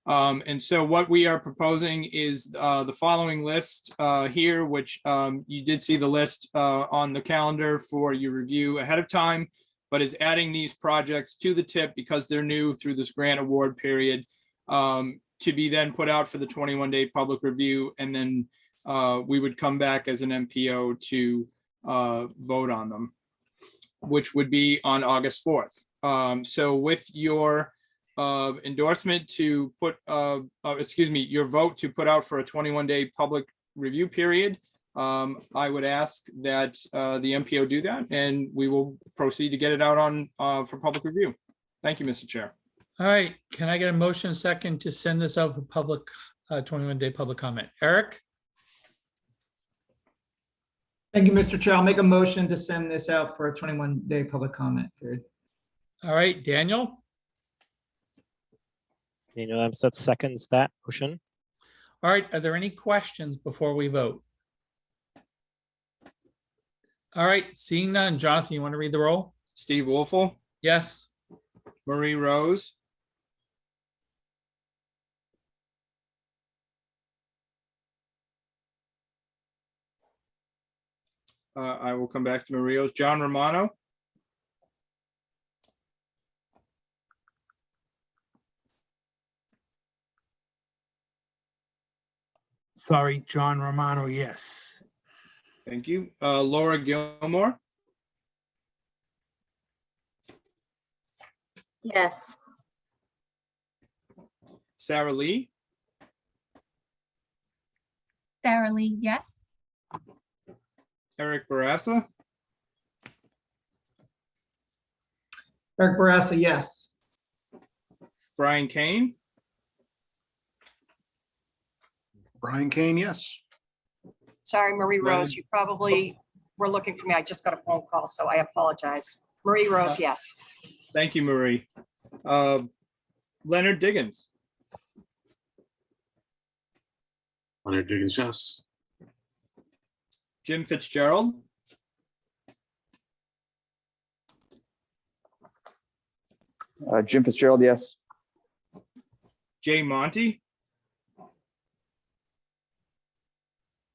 And so what we are proposing is the following list here, which you did see the list on the calendar for your review ahead of time, but is adding these projects to the tip because they're new through this grant award period, to be then put out for the 21-day public review. And then we would come back as an MPO to vote on them, which would be on August 4th. So with your endorsement to put, your vote to put out for a 21-day public review period, I would ask that the MPO do that, and we will proceed to get it out on for public review. Thank you, Mr. Chair. All right, can I get a motion second to send this out for public, 21-day public comment? Eric? Thank you, Mr. Chair. I'll make a motion to send this out for a 21-day public comment period. All right, Daniel? Daniel Amstutz seconds that motion. All right, are there any questions before we vote? All right, seeing none. Jonathan, you want to read the roll? Steve Wolfle, Yes. Marie Rose, I will come back to Marie Rose. John Romano, Sorry, John Romano, yes. thank you. Laura Gilmore, Yes. Sarah Lee, Sarah Lee, yes. Eric Barassa, Eric Barassa, yes. Brian Kane, Brian Kane, yes. Sorry, Marie Go ahead. Rose, you probably were looking for me. I just got a phone call, so I apologize. Marie Rose, yes. thank you, Marie. Leonard Diggins, Leonard Diggins, yes. Jim Fitzgerald, Jim Fitzgerald, yes. Jay Monty,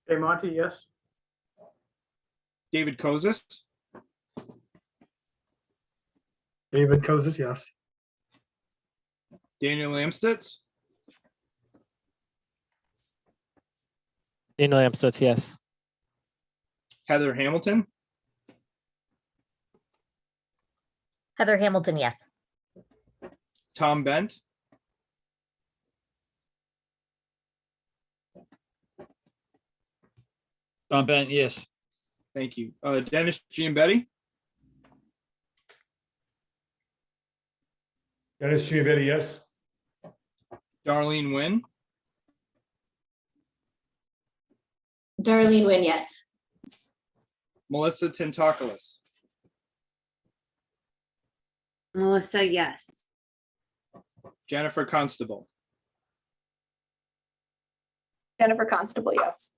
Jay Monty, yes. David Kozis, David Kozis, yes. Daniel Amstutz, Daniel Amstutz, yes. Heather Hamilton, Heather Hamilton, yes. Tom Bent, Tom Bent, yes. thank you. Dennis Giambetti, Dennis Giambetti, yes. Darlene Nguyen, Darlene Nguyen, yes. Melissa Tintakis, Melissa, yes. Jennifer Constable, Jennifer Constable, yes.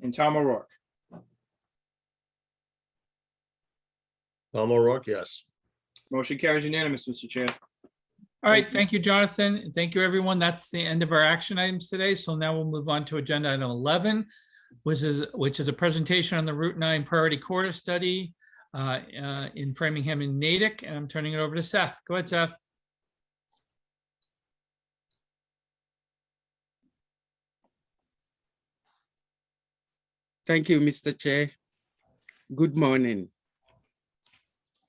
and Tom O'Rourke. Tom O'Rourke, yes. Motion carries unanimous, Mr. Chair. All right, thank you, Jonathan. And thank you, everyone. That's the end of our action items today. So now we'll move on to agenda item 11, which is a presentation on the Route 9 Priority Corridor Study in Framingham and Natick. And I'm turning it over to Seth. Go ahead, Seth. Thank you, Mr. Chair. Good morning.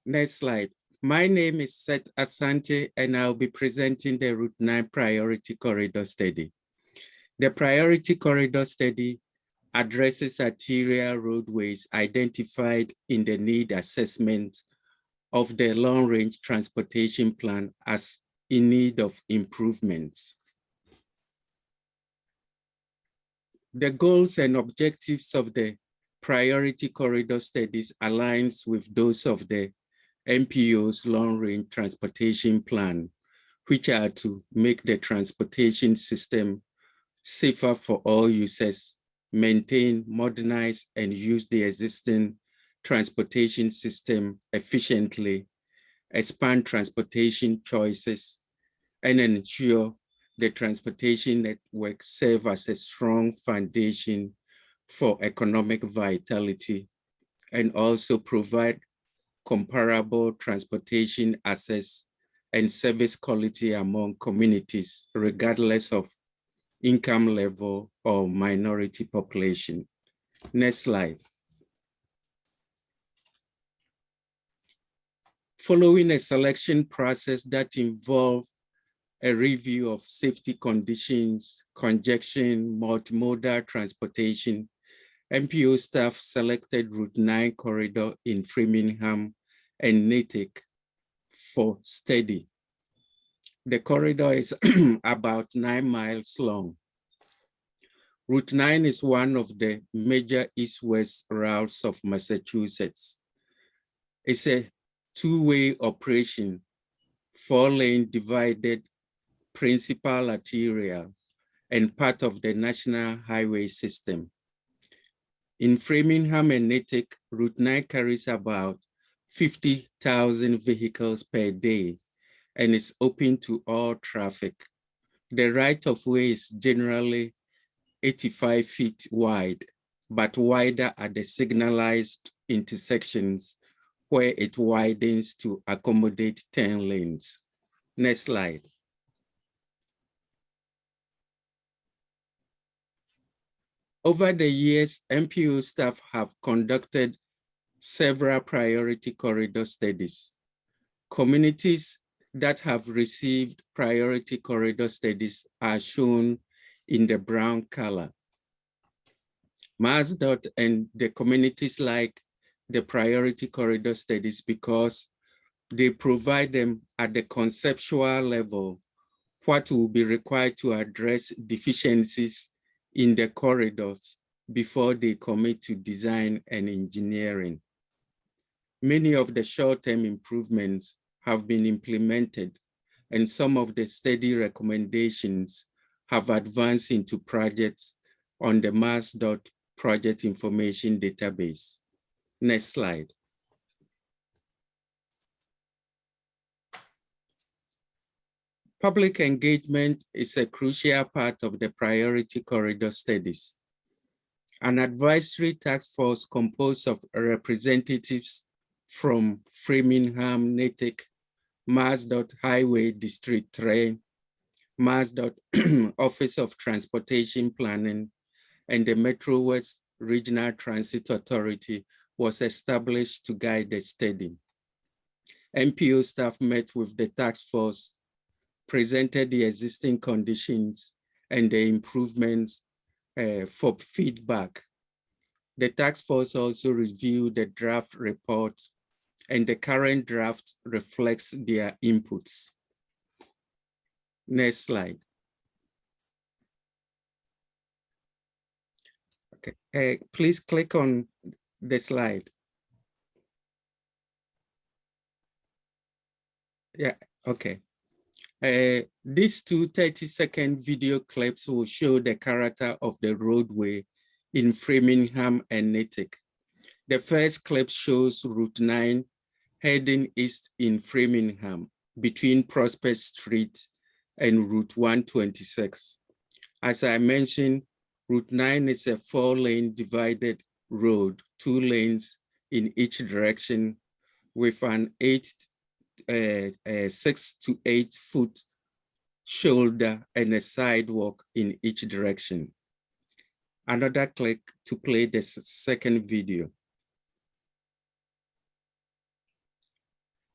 Next slide. My name is Seth Asante, and I'll be presenting the Route 9 Priority Corridor Study. The Priority Corridor Study addresses arterial roadways identified in the need assessment of the long-range transportation plan as in need of improvements. The goals and objectives of the Priority Corridor Studies aligns with those of the MPO's long-range transportation plan, which are to make the transportation system safer for all users, maintain, modernize, and use the existing transportation system efficiently, expand transportation choices, and ensure the transportation network serve as a strong foundation for economic vitality, and also provide comparable transportation access and service quality among communities, regardless of income level or minority population. Next slide. Following a selection process that involved a review of safety conditions, congestion, multimodal transportation, MPO staff selected Route 9 corridor in Framingham and Natick for study. The corridor is about 9 miles long. Route 9 is one of the major east-west routes of Massachusetts. It's a two-way operation, 4-lane divided principal arterial and part of the national highway system. In Framingham and Natick, Route 9 carries about 50,000 vehicles per day and is open to all traffic. The right-of-way is generally 85 feet wide, but wider at the signalized intersections where it widens to accommodate 10 lanes. Next slide. Over the years, MPO staff have conducted several priority corridor studies. Communities that have received priority corridor studies are shown in the brown color. MassDOT and the communities like the priority corridor studies because they provide them at the conceptual level what will be required to address deficiencies in the corridors before they commit to design and engineering. Many of the short-term improvements have been implemented, and some of the study recommendations have advanced into projects on the MassDOT project information database. Next slide. Public engagement is a crucial part of the priority corridor studies. An advisory task force composed of representatives from Framingham, Natick, MassDOT Highway District 3, MassDOT Office of Transportation Planning, and the Metro West Regional Transit Authority was established to guide the study. MPO staff met with the task force, presented the existing conditions and the improvements for feedback. The task force also reviewed the draft report, and the current draft reflects their inputs. Next slide. Okay, please click on the slide. Yeah, okay. These two 30-second video clips will show the character of the roadway in Framingham and Natick. The first clip shows Route 9 heading east in Framingham between Prospect Street and Route 126. As I mentioned, Route 9 is a 4-lane divided road, 2 lanes in each direction with an 6 to 8 foot shoulder and a sidewalk in each direction. Another click to play the second video.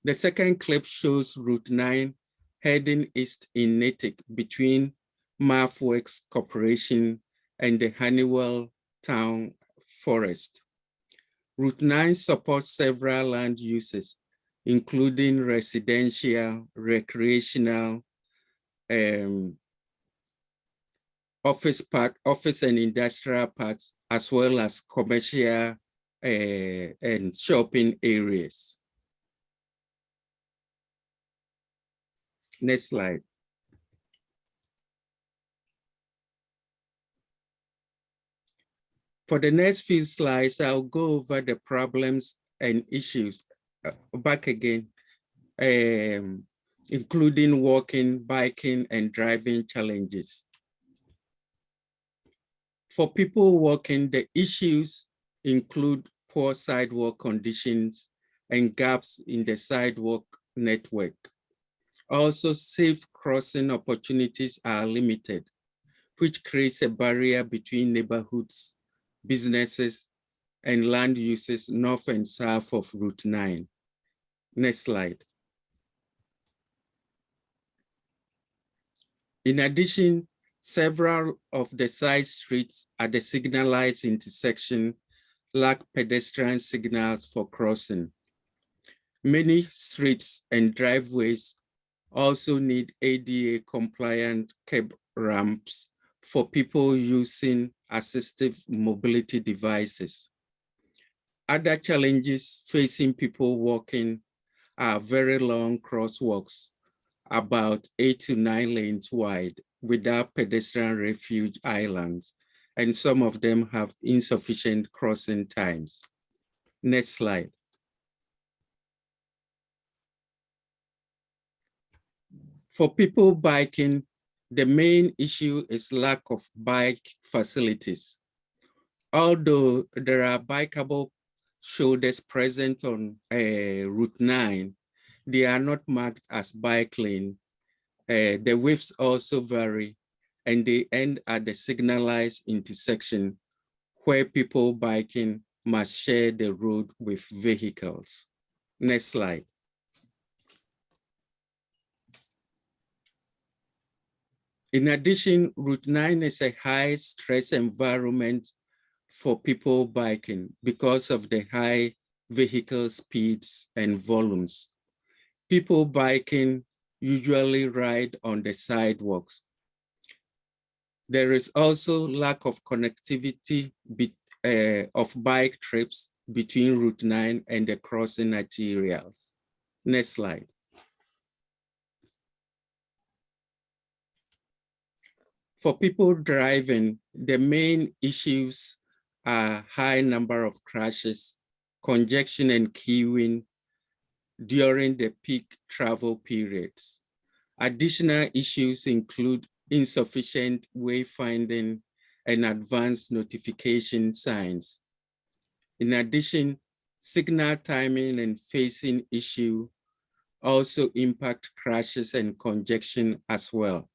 The second clip shows Route 9 heading east in Natick between MathWorks Corporation and the Honeywell Town Forest. Route 9 supports several land uses, including residential, recreational, office and industrial parks, as well as commercial and shopping areas. Next slide. For the next few slides, I'll go over the problems and issues, back again, including walking, biking, and driving challenges. For people walking, the issues include poor sidewalk conditions and gaps in the sidewalk network. Also, safe crossing opportunities are limited, which creates a barrier between neighborhoods, businesses, and land uses north and south of Route 9. Next slide. In addition, several of the side streets at the signalized intersection lack pedestrian signals for crossing. Many streets and driveways also need ADA compliant curb ramps for people using assistive mobility devices. Other challenges facing people walking are very long crosswalks, about 8 to 9 lanes wide, without pedestrian refuge islands, and some of them have insufficient crossing times. Next slide. For people biking, the main issue is lack of bike facilities. Although there are bikeable shoulders present on Route 9, they are not marked as bike lane. The widths also vary, and they end at the signalized intersection where people biking must share the road with vehicles. Next slide. In addition, Route 9 is a high stress environment for people biking because of the high vehicle speeds and volumes. People biking usually ride on the sidewalks. There is also lack of connectivity of bike trips between Route 9 and the crossing arterials. Next slide. For people driving, the main issues are high number of crashes, congestion and queuing during the peak travel periods. Additional issues include insufficient wayfinding and advanced notification signs. In addition, signal timing and phasing issue also impact crashes and congestion as well.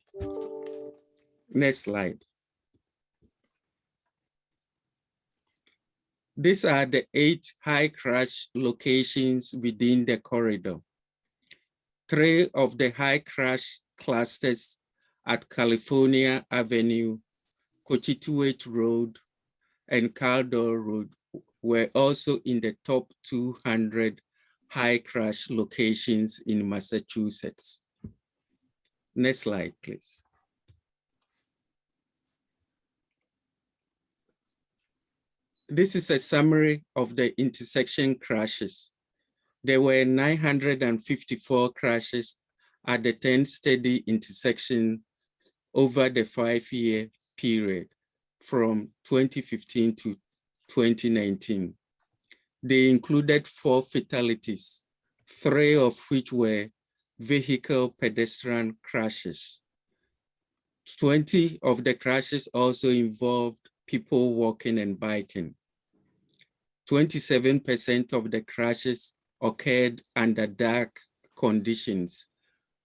Next slide. These are the 8 high crash locations within the corridor. 3 of the high crash clusters at California Avenue, Cochituate Road, and Caldor Road were also in the top 200 high crash locations in Massachusetts. Next slide, please. This is a summary of the intersection crashes. There were 954 crashes at the 10 steady intersection over the 5-year period from 2015 to 2019. They included 4 fatalities, 3 of which were vehicle pedestrian crashes. 20 of the crashes also involved people walking and biking. 27% of the crashes occurred under dark conditions,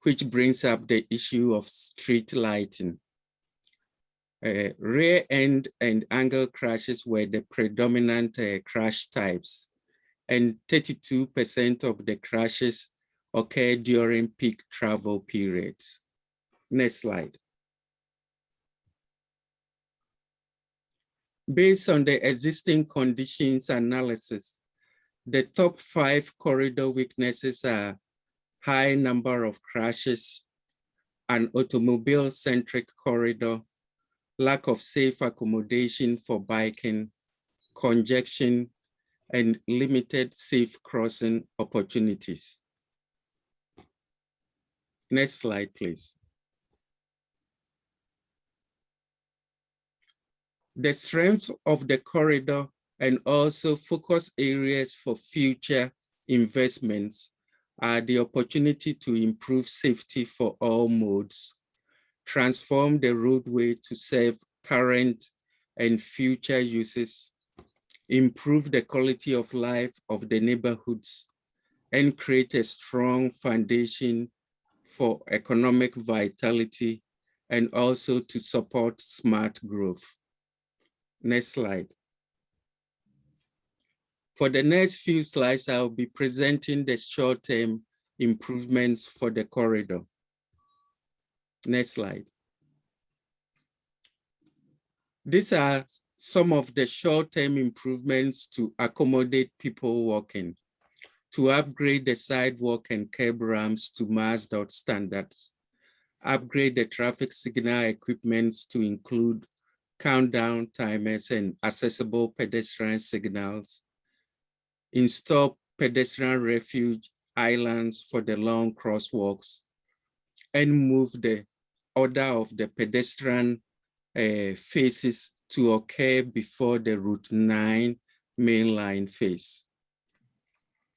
which brings up the issue of street lighting. Rear end and angle crashes were the predominant crash types, and 32% of the crashes occurred during peak travel periods. Next slide. Based on the existing conditions analysis, the top 5 corridor weaknesses are high number of crashes, an automobile-centric corridor, lack of safe accommodation for biking, congestion, and limited safe crossing opportunities. Next slide, please. The strength of the corridor and also focus areas for future investments are the opportunity to improve safety for all modes, transform the roadway to serve current and future uses, improve the quality of life of the neighborhoods, and create a strong foundation for economic vitality and also to support smart growth. Next slide. For the next few slides, I'll be presenting the short-term improvements for the corridor. Next slide. These are some of the short-term improvements to accommodate people walking, to upgrade the sidewalk and curb ramps to MassDOT standards, upgrade the traffic signal equipment to include countdown timers and accessible pedestrian signals, install pedestrian refuge islands for the long crosswalks, and move the order of the pedestrian phases to occur before the Route 9 mainline phase.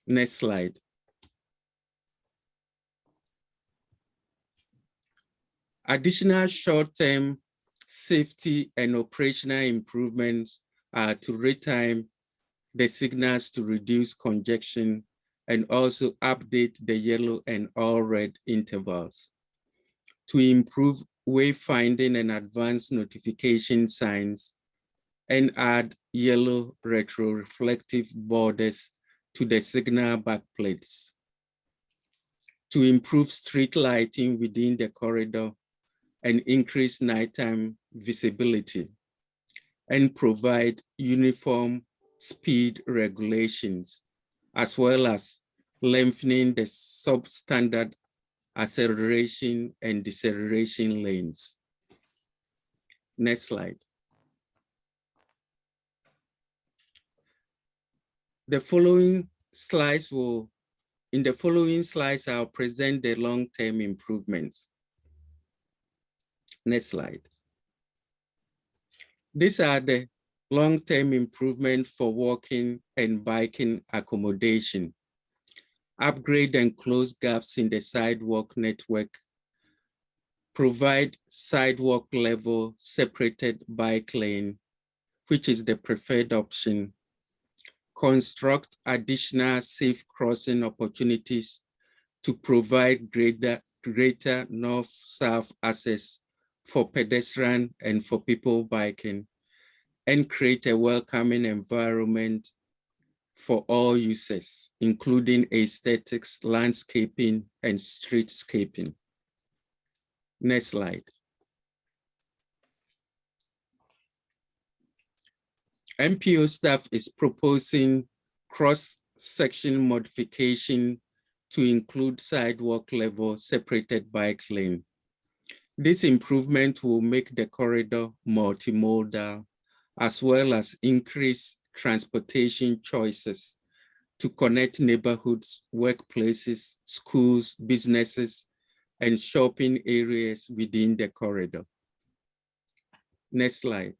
Next slide. Additional short-term safety and operational improvements are to retime the signals to reduce congestion and also update the yellow and all red intervals, to improve wayfinding and advanced notification signs, and add yellow retroreflective borders to the signal backplates, to improve street lighting within the corridor and increase nighttime visibility, and provide uniform speed regulations, as well as lengthening the substandard acceleration and deceleration lanes. Next slide. In the following slides, I'll present the long-term improvements. Next slide. These are the long-term improvements for walking and biking accommodation. Upgrade and close gaps in the sidewalk network. Provide sidewalk level separated bike lane, which is the preferred option. Construct additional safe crossing opportunities to provide greater north-south access for pedestrian and for people biking, and create a welcoming environment for all users, including aesthetics, landscaping, and streetscaping. Next slide. MPO staff is proposing cross-section modification to include sidewalk level separated bike lane. This improvement will make the corridor multimodal, as well as increase transportation choices to connect neighborhoods, workplaces, schools, businesses, and shopping areas within the corridor. Next slide.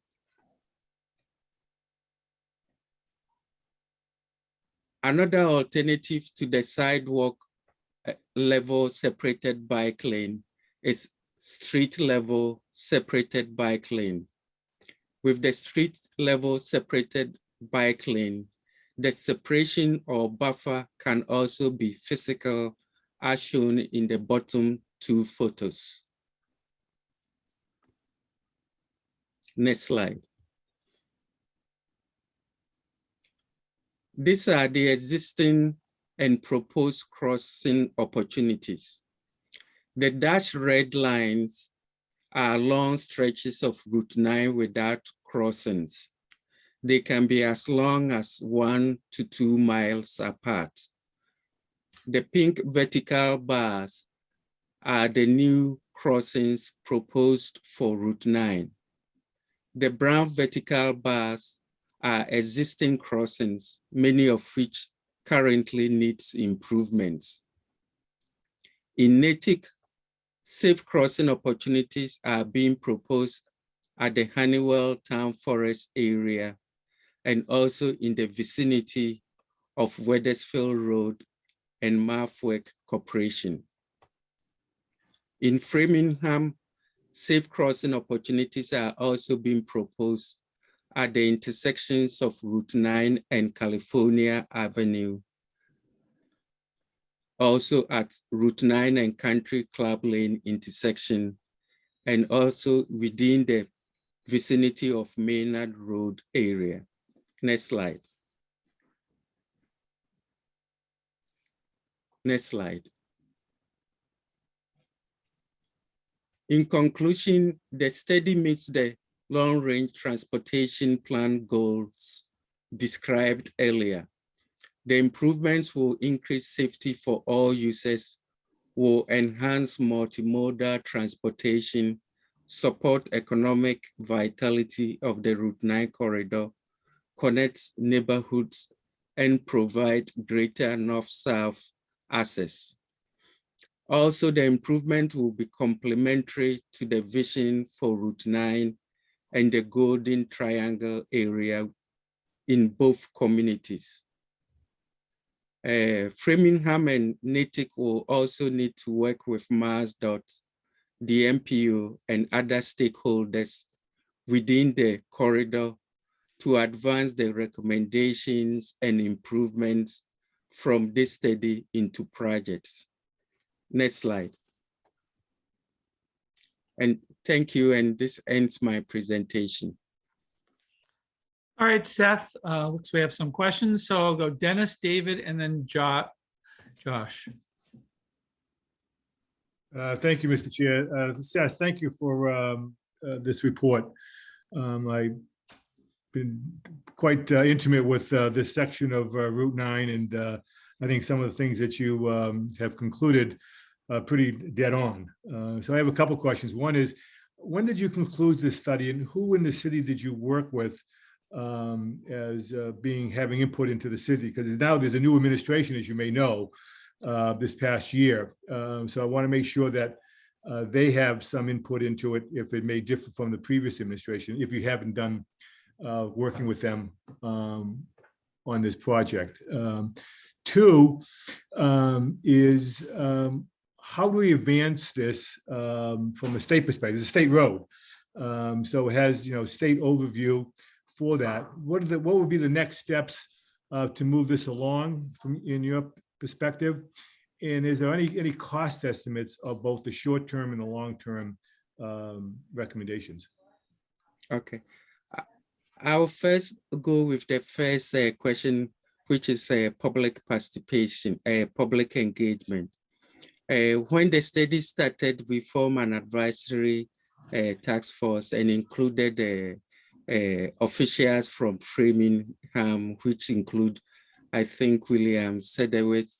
Another alternative to the sidewalk level separated bike lane is street level separated bike lane. With the street level separated bike lane, the separation or buffer can also be physical, as shown in the bottom two photos. Next slide. These are the existing and proposed crossing opportunities. The dashed red lines are long stretches of Route 9 without crossings. They can be as long as 1 to 2 miles apart. The pink vertical bars are the new crossings proposed for Route 9. The brown vertical bars are existing crossings, many of which currently needs improvements. In Natick, safe crossing opportunities are being proposed at the Honeywell Town Forest area and also in the vicinity of Wethersfield Road and Marfwick Corporation. In Framingham, safe crossing opportunities are also being proposed at the intersections of Route 9 and California Avenue. Also at Route 9 and Country Club Lane intersection, and also within the vicinity of Maynard Road area. Next slide. Next slide. In conclusion, the study meets the long-range transportation plan goals described earlier. The improvements will increase safety for all users, will enhance multimodal transportation, support economic vitality of the Route 9 corridor, connect neighborhoods, and provide greater north-south access. Also, the improvement will be complementary to the vision for Route 9 and the Golden Triangle area in both communities. Framingham and Natick will also need to work with MassDOT, the MPO, and other stakeholders within the corridor to advance the recommendations and improvements from this study into projects. Next slide. And thank you, and this ends my presentation. All right, Seth, looks we have some questions. So I'll go Dennis, David, and then Josh. Thank you, Mr. Chair. Seth, thank you for this report. I've been quite intimate with this section of Route 9, and I think some of the things that you have concluded pretty dead on. So I have a couple questions. One is, when did you conclude this study, and who in the city did you work with as having input into the city? Because now there's a new administration, as you may know, this past year. So I want to make sure that they have some input into it if it may differ from the previous administration, if you haven't done working with them on this project. Two is, how do we advance this from a state perspective? It's a state road. So it has, state overview for that. What would be the next steps to move this along in your perspective? And is there any cost estimates of both the short-term and the long-term recommendations? Okay. I'll first go with the first question, which is public participation, public engagement. When the study started, we formed an advisory task force and included officials from Framingham, which include, I think, William Sedewith,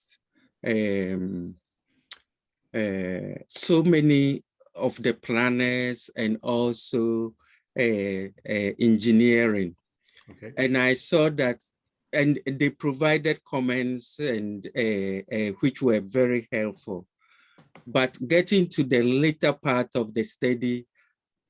so many of the planners, and also engineering. Okay. And I saw that, and they provided comments and which were very helpful. But getting to the later part of the study,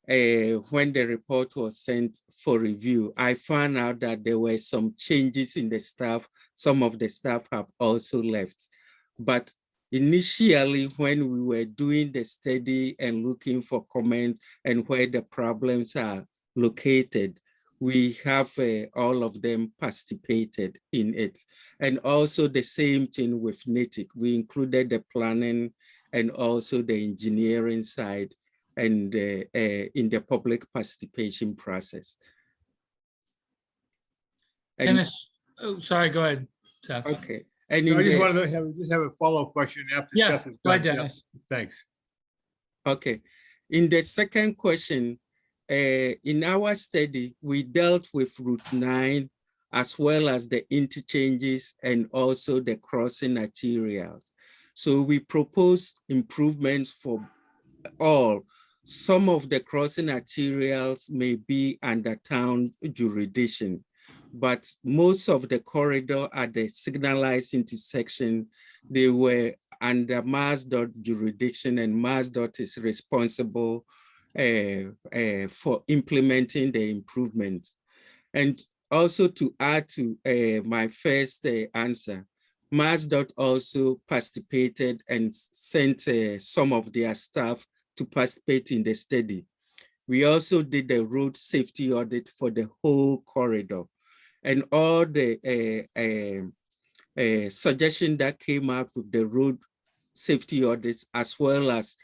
when the report was sent for review, I found out that there were some changes in the staff. Some of the staff have also left. But initially, when we were doing the study and looking for comments and where the problems are located, we have all of them participated in it. And also the same thing with Natick. We included the planning and also the engineering side and in the public participation process. And, Dennis, oh, sorry, go ahead, Seth. okay. And No, I just the, wanted to have a follow-up question after Yeah, Seth is go done. ahead, Dennis. Yeah, thanks. okay. In the second question, in our study, we dealt with Route 9 as well as the interchanges and also the crossing arterials. So we proposed improvements for all. Some of the crossing arterials may be under town jurisdiction, but most of the corridor at the signalized intersection, they were under MassDOT jurisdiction, and MassDOT is responsible for implementing the improvements. And also to add to my first answer, MassDOT also participated and sent some of their staff to participate in the study. We also did a road safety audit for the whole corridor, and all the suggestions that came out with the road safety audits, as well as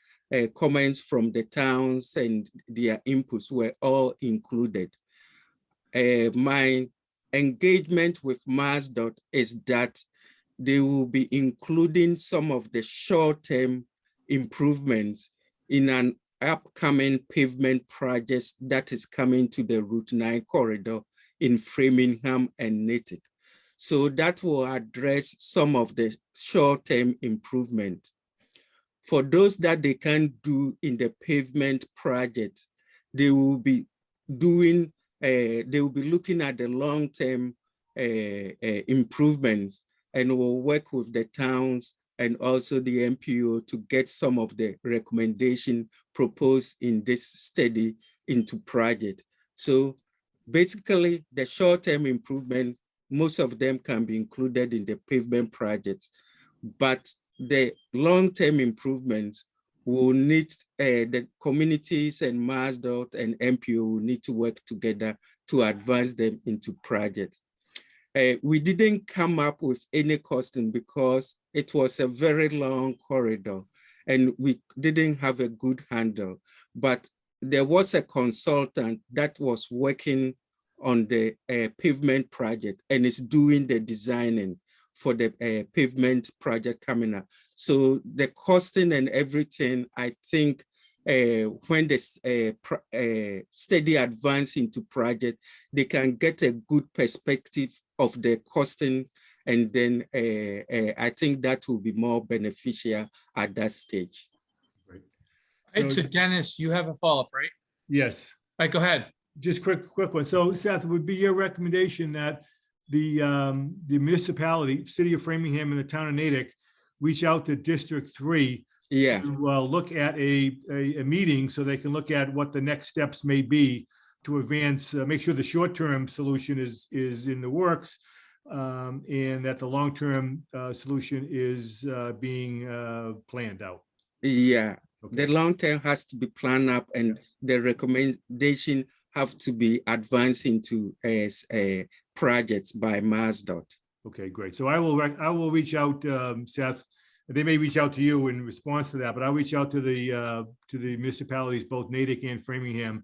comments from the towns and their inputs, were all included. My engagement with MassDOT is that they will be including some of the short-term improvements in an upcoming pavement project that is coming to the Route 9 corridor in Framingham and Natick. So that will address some of the short-term improvement. For those that they can't do in the pavement project, they will be doing, they will be looking at the long-term improvements, and will work with the towns and also the MPO to get some of the recommendation proposed in this study into project. So basically the short-term improvements, most of them can be included in the pavement projects, but the long-term improvements will need the communities and MassDOT and MPO will need to work together to advance them into projects. We didn't come up with any costing because it was a very long corridor and we didn't have a good handle, but there was a consultant that was working on the pavement project and is doing the designing for the pavement project coming up. So the costing and everything, I think when the study advance into project, they can get a good perspective of the costing, and then I think that will be more beneficial at that stage. Right, so Dennis, you have a follow-up, right? Yes. All right, go ahead. Just quick one. So Seth, would be your recommendation that the municipality, city of Framingham and the town of Natick, reach out to District 3 to look at a meeting so they can look at what the next steps may be to advance, make sure the short-term solution is in the works, and that the long-term solution is being planned out. Yeah, okay. The long-term has to be planned up, and the recommendation have to be advanced into projects by MassDOT. Okay, great. So I will reach out, Seth. They may reach out to you in response to that, but I'll reach out to the municipalities, both Natick and Framingham,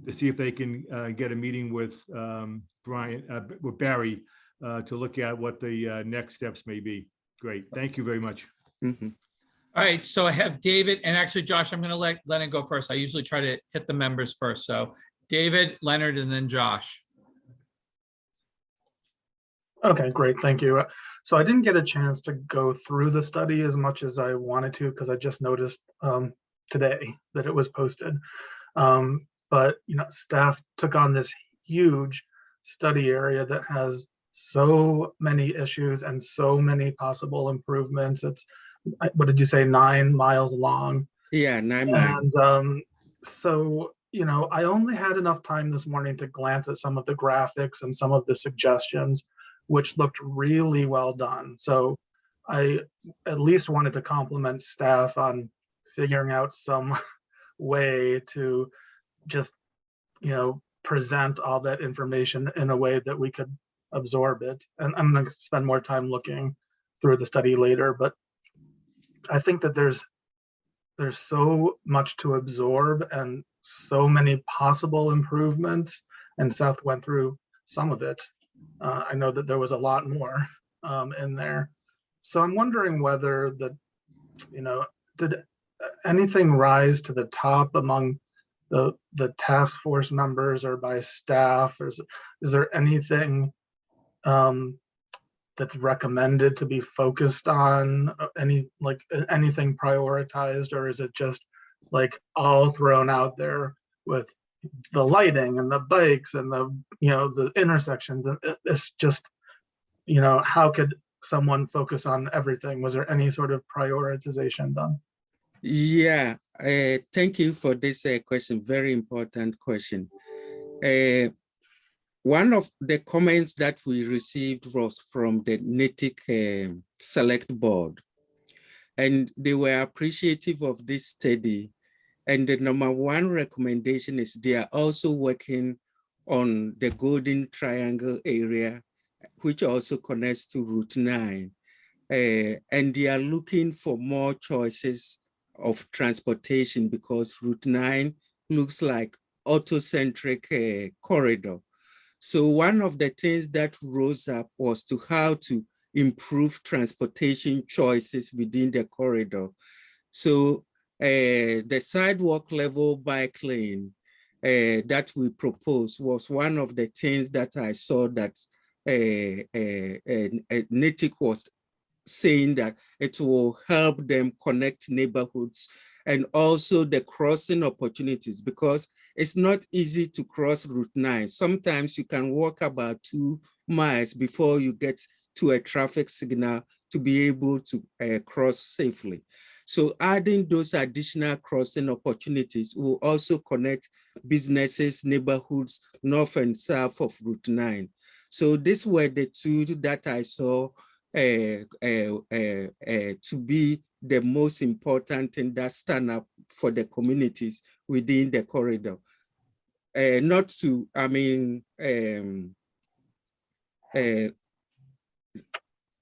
to see if they can get a meeting with with Barry to look at what the next steps may be. Great. Thank you very much. Mm-hmm. All right, so I have David, and actually, Josh, I'm going to let Leonard go first. I usually try to hit the members first. So David, Leonard, and then Josh. Okay, great. Thank you. So I didn't get a chance to go through the study as much as I wanted to because I just noticed today that it was posted. But staff took on this huge study area that has so many issues and so many possible improvements. It's, what did you say, 9 miles long? Yeah, 9 miles. And so, I only had enough time this morning to glance at some of the graphics and some of the suggestions, which looked really well done. So I at least wanted to compliment staff on figuring out some way to just, present all that information in a way that we could absorb it. And I'm going to spend more time looking through the study later, but I think that there's so much to absorb and so many possible improvements, and Seth went through some of it. I know that there was a lot more in there. So I'm wondering whether did anything rise to the top among the task force members or by staff? Or is there anything that's recommended to be focused on, anything prioritized, or is it just like all thrown out there with the lighting and the bikes and the intersections? And it's just, how could someone focus on everything? Was there any sort of prioritization done? Yeah, thank you for this question. Very important question. one of the comments that we received was from the Natick Select Board, and they were appreciative of this study. And the number one recommendation is they are also working on the Golden Triangle area, which also connects to Route 9. And they are looking for more choices of transportation because Route 9 looks like auto-centric corridor. So one of the things that rose up was to how to improve transportation choices within the corridor. So the sidewalk level bike lane that we proposed was one of the things that I saw that Natick was saying that it will help them connect neighborhoods and also the crossing opportunities, because it's not easy to cross Route 9. Sometimes you can walk about 2 miles before you get to a traffic signal to be able to cross safely. So adding those additional crossing opportunities will also connect businesses, neighborhoods, north and south of Route 9. So these were the two that I saw to be the most important thing that stand up for the communities within the corridor. Not to, I mean,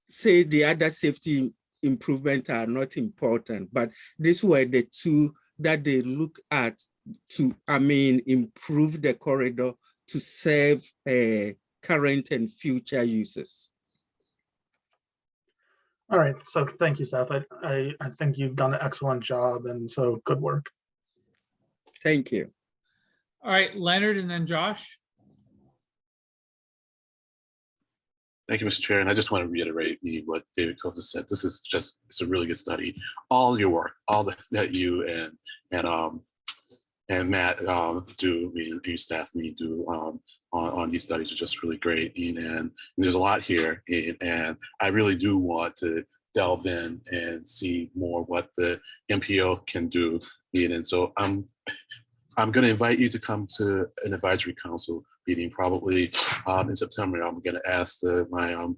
say the other safety improvements are not important, but these were the two that they look at to, I mean, improve the corridor to serve current and future users. All right, so thank you, Seth. I think you've done an excellent job, and so good work. Thank you. All right, Leonard and then Josh. Thank you, Mr. Chair. And I just want to reiterate what David Kofa said. This is just, it's a really good study. All your work, all that you and Matt do, your staff do on these studies are just really great. And there's a lot here. And I really do want to delve in and see more what the MPO can do. And so I'm going to invite you to come to an advisory council meeting probably in September. I'm going to ask my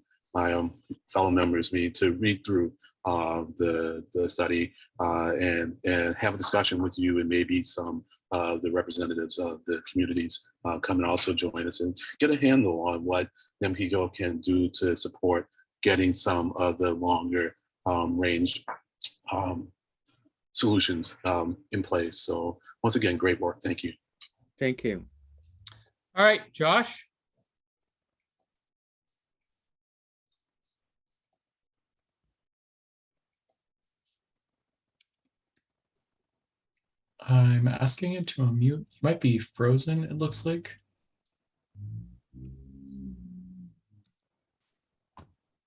fellow members to read through the study and have a discussion with you, and maybe some of the representatives of the communities come and also join us and get a handle on what MPO can do to support getting some of the longer range solutions in place. So once again, great work. Thank you. Thank you. All right, Josh. I'm asking it to unmute. You might be frozen, it looks like.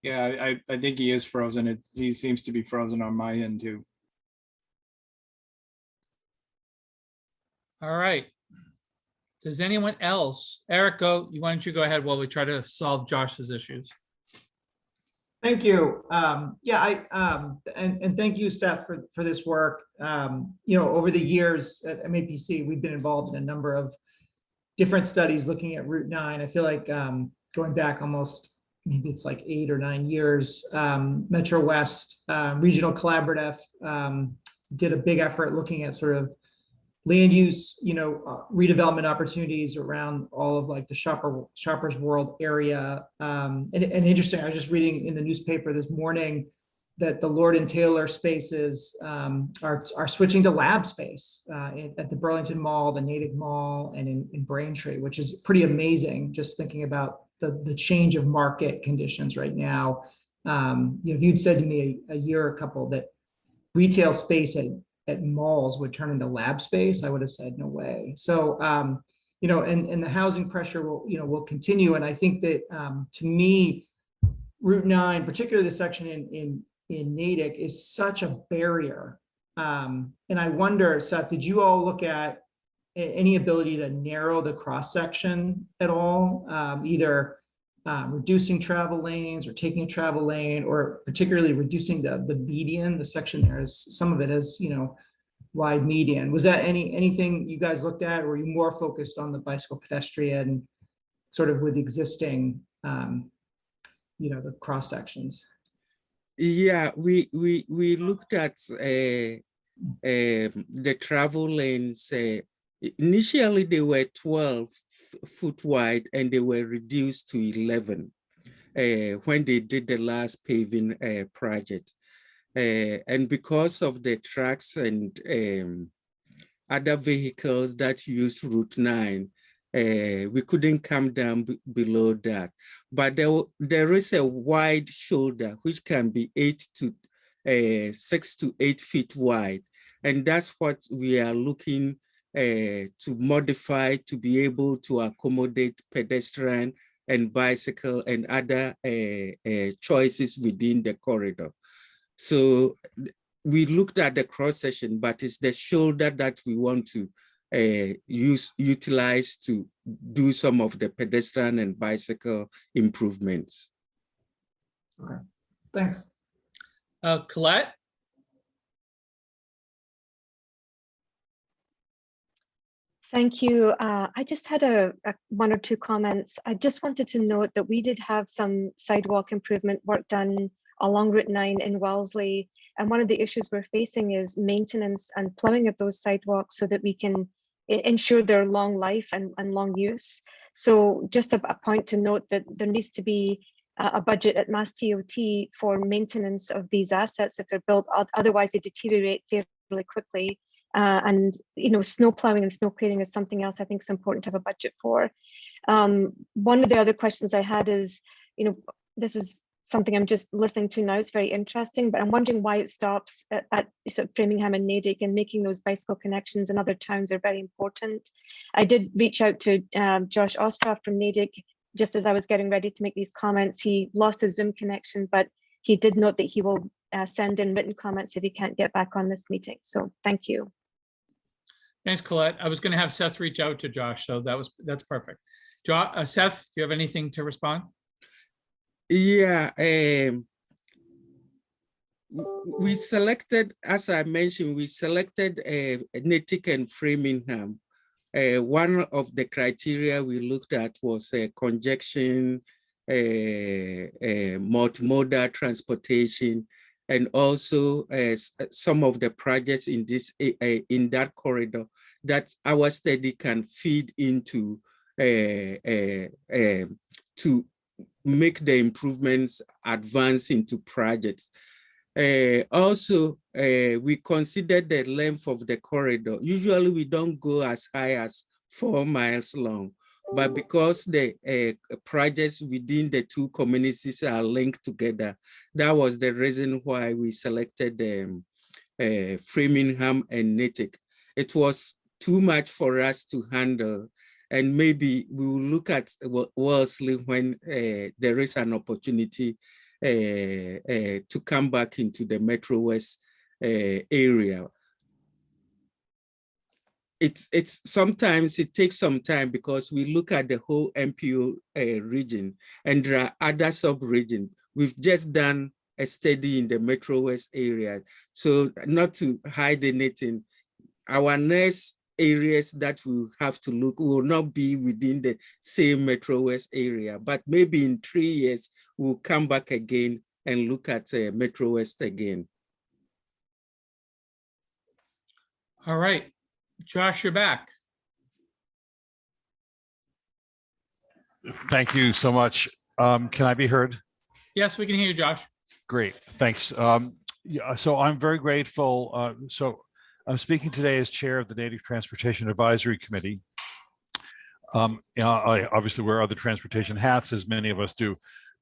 Yeah, I think he is frozen. He seems to be frozen on my end too. All right. Does anyone else? Eric, why don't you go ahead while we try to solve Josh's issues? Thank you. Yeah, and thank you, Seth, for this work. Over the years at MAPC, we've been involved in a number of different studies looking at Route 9. I feel like going back almost, maybe it's like 8 or 9 years, Metro West Regional Collaborative did a big effort looking at sort of land use, redevelopment opportunities around all of like the Shoppers World area. And interesting, I was just reading in the newspaper this morning that the Lord and Taylor spaces are switching to lab space at the Burlington Mall, the Natick Mall, and in Braintree, which is pretty amazing, just thinking about the change of market conditions right now. If you'd said to me a year or couple that retail space at malls would turn into lab space, I would have said no way. So, and the housing pressure will continue. And I think that to me, Route 9, particularly the section in Natick, is such a barrier. And I wonder, Seth, did you all look at any ability to narrow the cross section at all, either reducing travel lanes or taking a travel lane, or particularly reducing the median? The section there is, some of it is, wide median. Was that anything you guys looked at, or were you more focused on the bicycle pedestrian sort of with existing, the cross sections? Yeah, we looked at the travel lanes. Initially, they were 12 foot wide and they were reduced to 11 when they did the last paving project. And because of the trucks and other vehicles that use Route 9, we couldn't come down below that. But there is a wide shoulder which can be 6 to 8 feet wide. And that's what we are looking to modify to be able to accommodate pedestrian and bicycle and other choices within the corridor. So we looked at the cross section, but it's the shoulder that we want to utilize to do some of the pedestrian and bicycle improvements. Okay, thanks. Colette? Thank you. I just had one or two comments. I just wanted to note that we did have some sidewalk improvement work done along Route 9 in Wellesley. And one of the issues we're facing is maintenance and plowing of those sidewalks so that we can ensure their long life and long use. So just a point to note that there needs to be a budget at Mass TOT for maintenance of these assets if they're built, otherwise they deteriorate fairly quickly. And snow plowing and snow clearing is something else I think is important to have a budget for. One of the other questions I had is, this is something I'm just listening to now. It's very interesting, but I'm wondering why it stops at sort of Framingham and Natick, and making those bicycle connections in other towns are very important. I did reach out to Josh Ostroff from Natick just as I was getting ready to make these comments. He lost his Zoom connection, but he did note that he will send in written comments if he can't get back on this meeting. So thank you. Thanks, Colette. I was going to have Seth reach out to Josh, so that's perfect. Seth, do you have anything to respond? Yeah, we selected, as I mentioned, we selected Natick and Framingham. One of the criteria we looked at was congestion, multimodal transportation, and also some of the projects in that corridor that our study can feed into to make the improvements advance into projects. Also, we considered the length of the corridor. Usually we don't go as high as 4 miles long, but because the projects within the two communities are linked together, that was the reason why we selected Framingham and Natick. It was too much for us to handle, and maybe we will look at Wellesley when there is an opportunity to come back into the Metro West area. It's sometimes it takes some time because we look at the whole MPO region, and there are other sub-regions. We've just done a study in the Metro West area. So not to hide anything, our next areas that we have to look will not be within the same Metro West area, but maybe in 3 years, we'll come back again and look at Metro West again. All right, Josh, you're back. Thank you so much. Can I be heard? Yes, we can hear you, Josh. Great, thanks. Yeah, so I'm very grateful. So I'm speaking today as chair of the Native Transportation Advisory Committee. I obviously wear other transportation hats, as many of us do,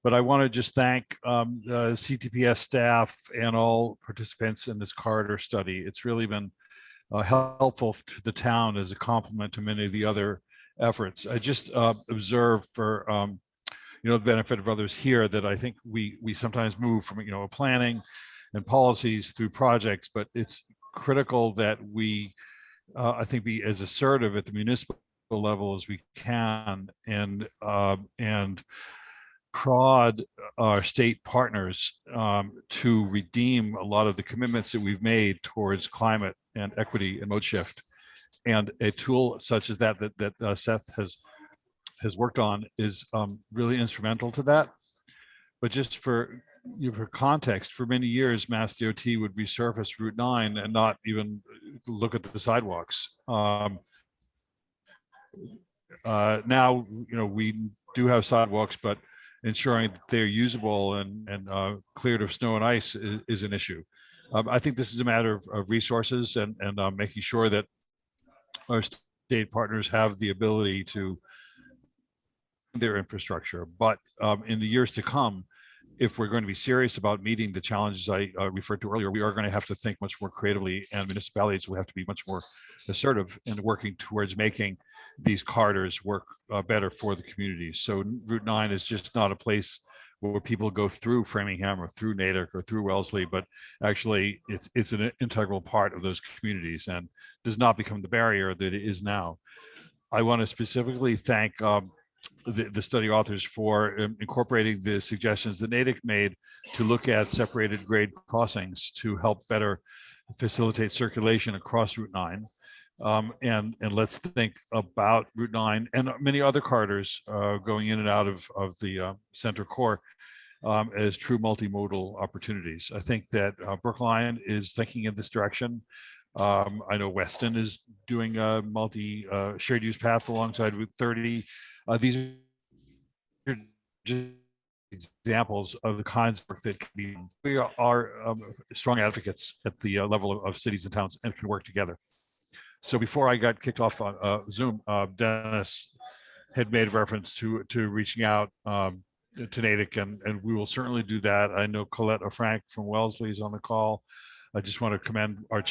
but I want to just thank the CTPS staff and all participants in this corridor study. It's really been helpful to the town as a complement to many of the other efforts. I just observe for the benefit of others here that I think we sometimes move from planning and policies through projects, but it's critical that we I think be as assertive at the municipal level as we can and prod our state partners to redeem a lot of the commitments that we've made towards climate and equity and mode shift. And a tool such as that Seth has has worked on is really instrumental to that. But just for context, for many years, Mass DOT would resurface Route 9 and not even look at the sidewalks. Now, we do have sidewalks, but ensuring that they're usable and cleared of snow and ice is an issue. I think this is a matter of resources and making sure that our state partners have the ability to their infrastructure. But in the years to come, if we're going to be serious about meeting the challenges I referred to earlier, we are going to have to think much more creatively, and municipalities will have to be much more assertive in working towards making these corridors work better for the communities. So Route 9 is just not a place where people go through Framingham or through Natick or through Wellesley, but actually it's an integral part of those communities and does not become the barrier that it is now. I want to specifically thank the study authors for incorporating the suggestions that Natick made to look at separated grade crossings to help better facilitate circulation across Route 9. And let's think about Route 9 and many other corridors going in and out of the center core as true multimodal opportunities. I think that Brookline is thinking in this direction. I know Weston is doing a shared use path alongside Route 30. These are just examples of the kinds of work that can be. We are strong advocates at the level of cities and towns and can work together. So before I got kicked off on Zoom, Dennis had made reference to reaching out to Natick, and we will certainly do that. I know Colette O'Frank from Wellesley is on the call. I just want to commend our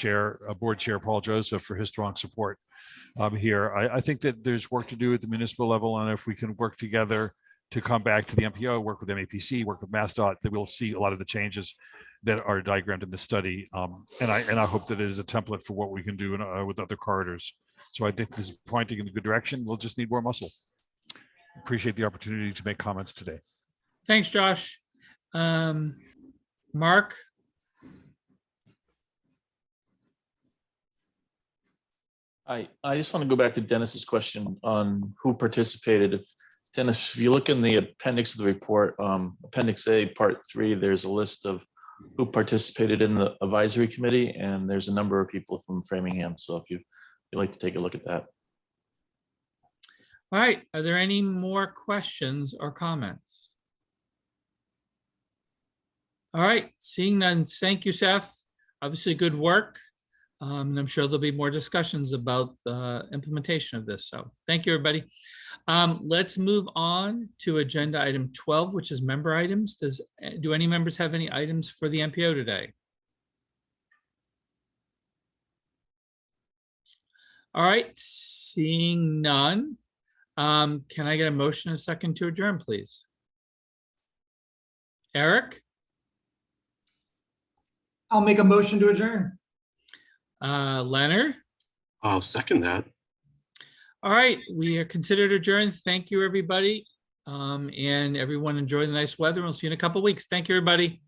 board chair, Paul Joseph, for his strong support here. I think that there's work to do at the municipal level, and if we can work together to come back to the MPO, work with MAPC, work with MassDOT, that we'll see a lot of the changes that are diagrammed in the study. And I hope that it is a template for what we can do with other corridors. So I think this is pointing in a good direction. We'll just need more muscle. Appreciate the opportunity to make comments today. Thanks, Josh. Mark? I just want to go back to Dennis's question on who participated. Dennis, if you look in the appendix of the report, Appendix A, Part 3, there's a list of who participated in the advisory committee, and there's a number of people from Framingham. So if you'd like to take a look at that. All right, are there any more questions or comments? All right, seeing none, thank you, Seth. Obviously good work. And I'm sure there'll be more discussions about the implementation of this. So thank you, everybody. Let's move on to agenda item 12, which is member items. Do any members have any items for the MPO today? All right, seeing none. Can I get a motion and a second to adjourn, please? Eric? I'll make a motion to adjourn. Leonard? I'll second that. All right, we are considered adjourned. Thank you, everybody. And everyone enjoy the nice weather. We'll see you in a couple of weeks. Thank you, everybody.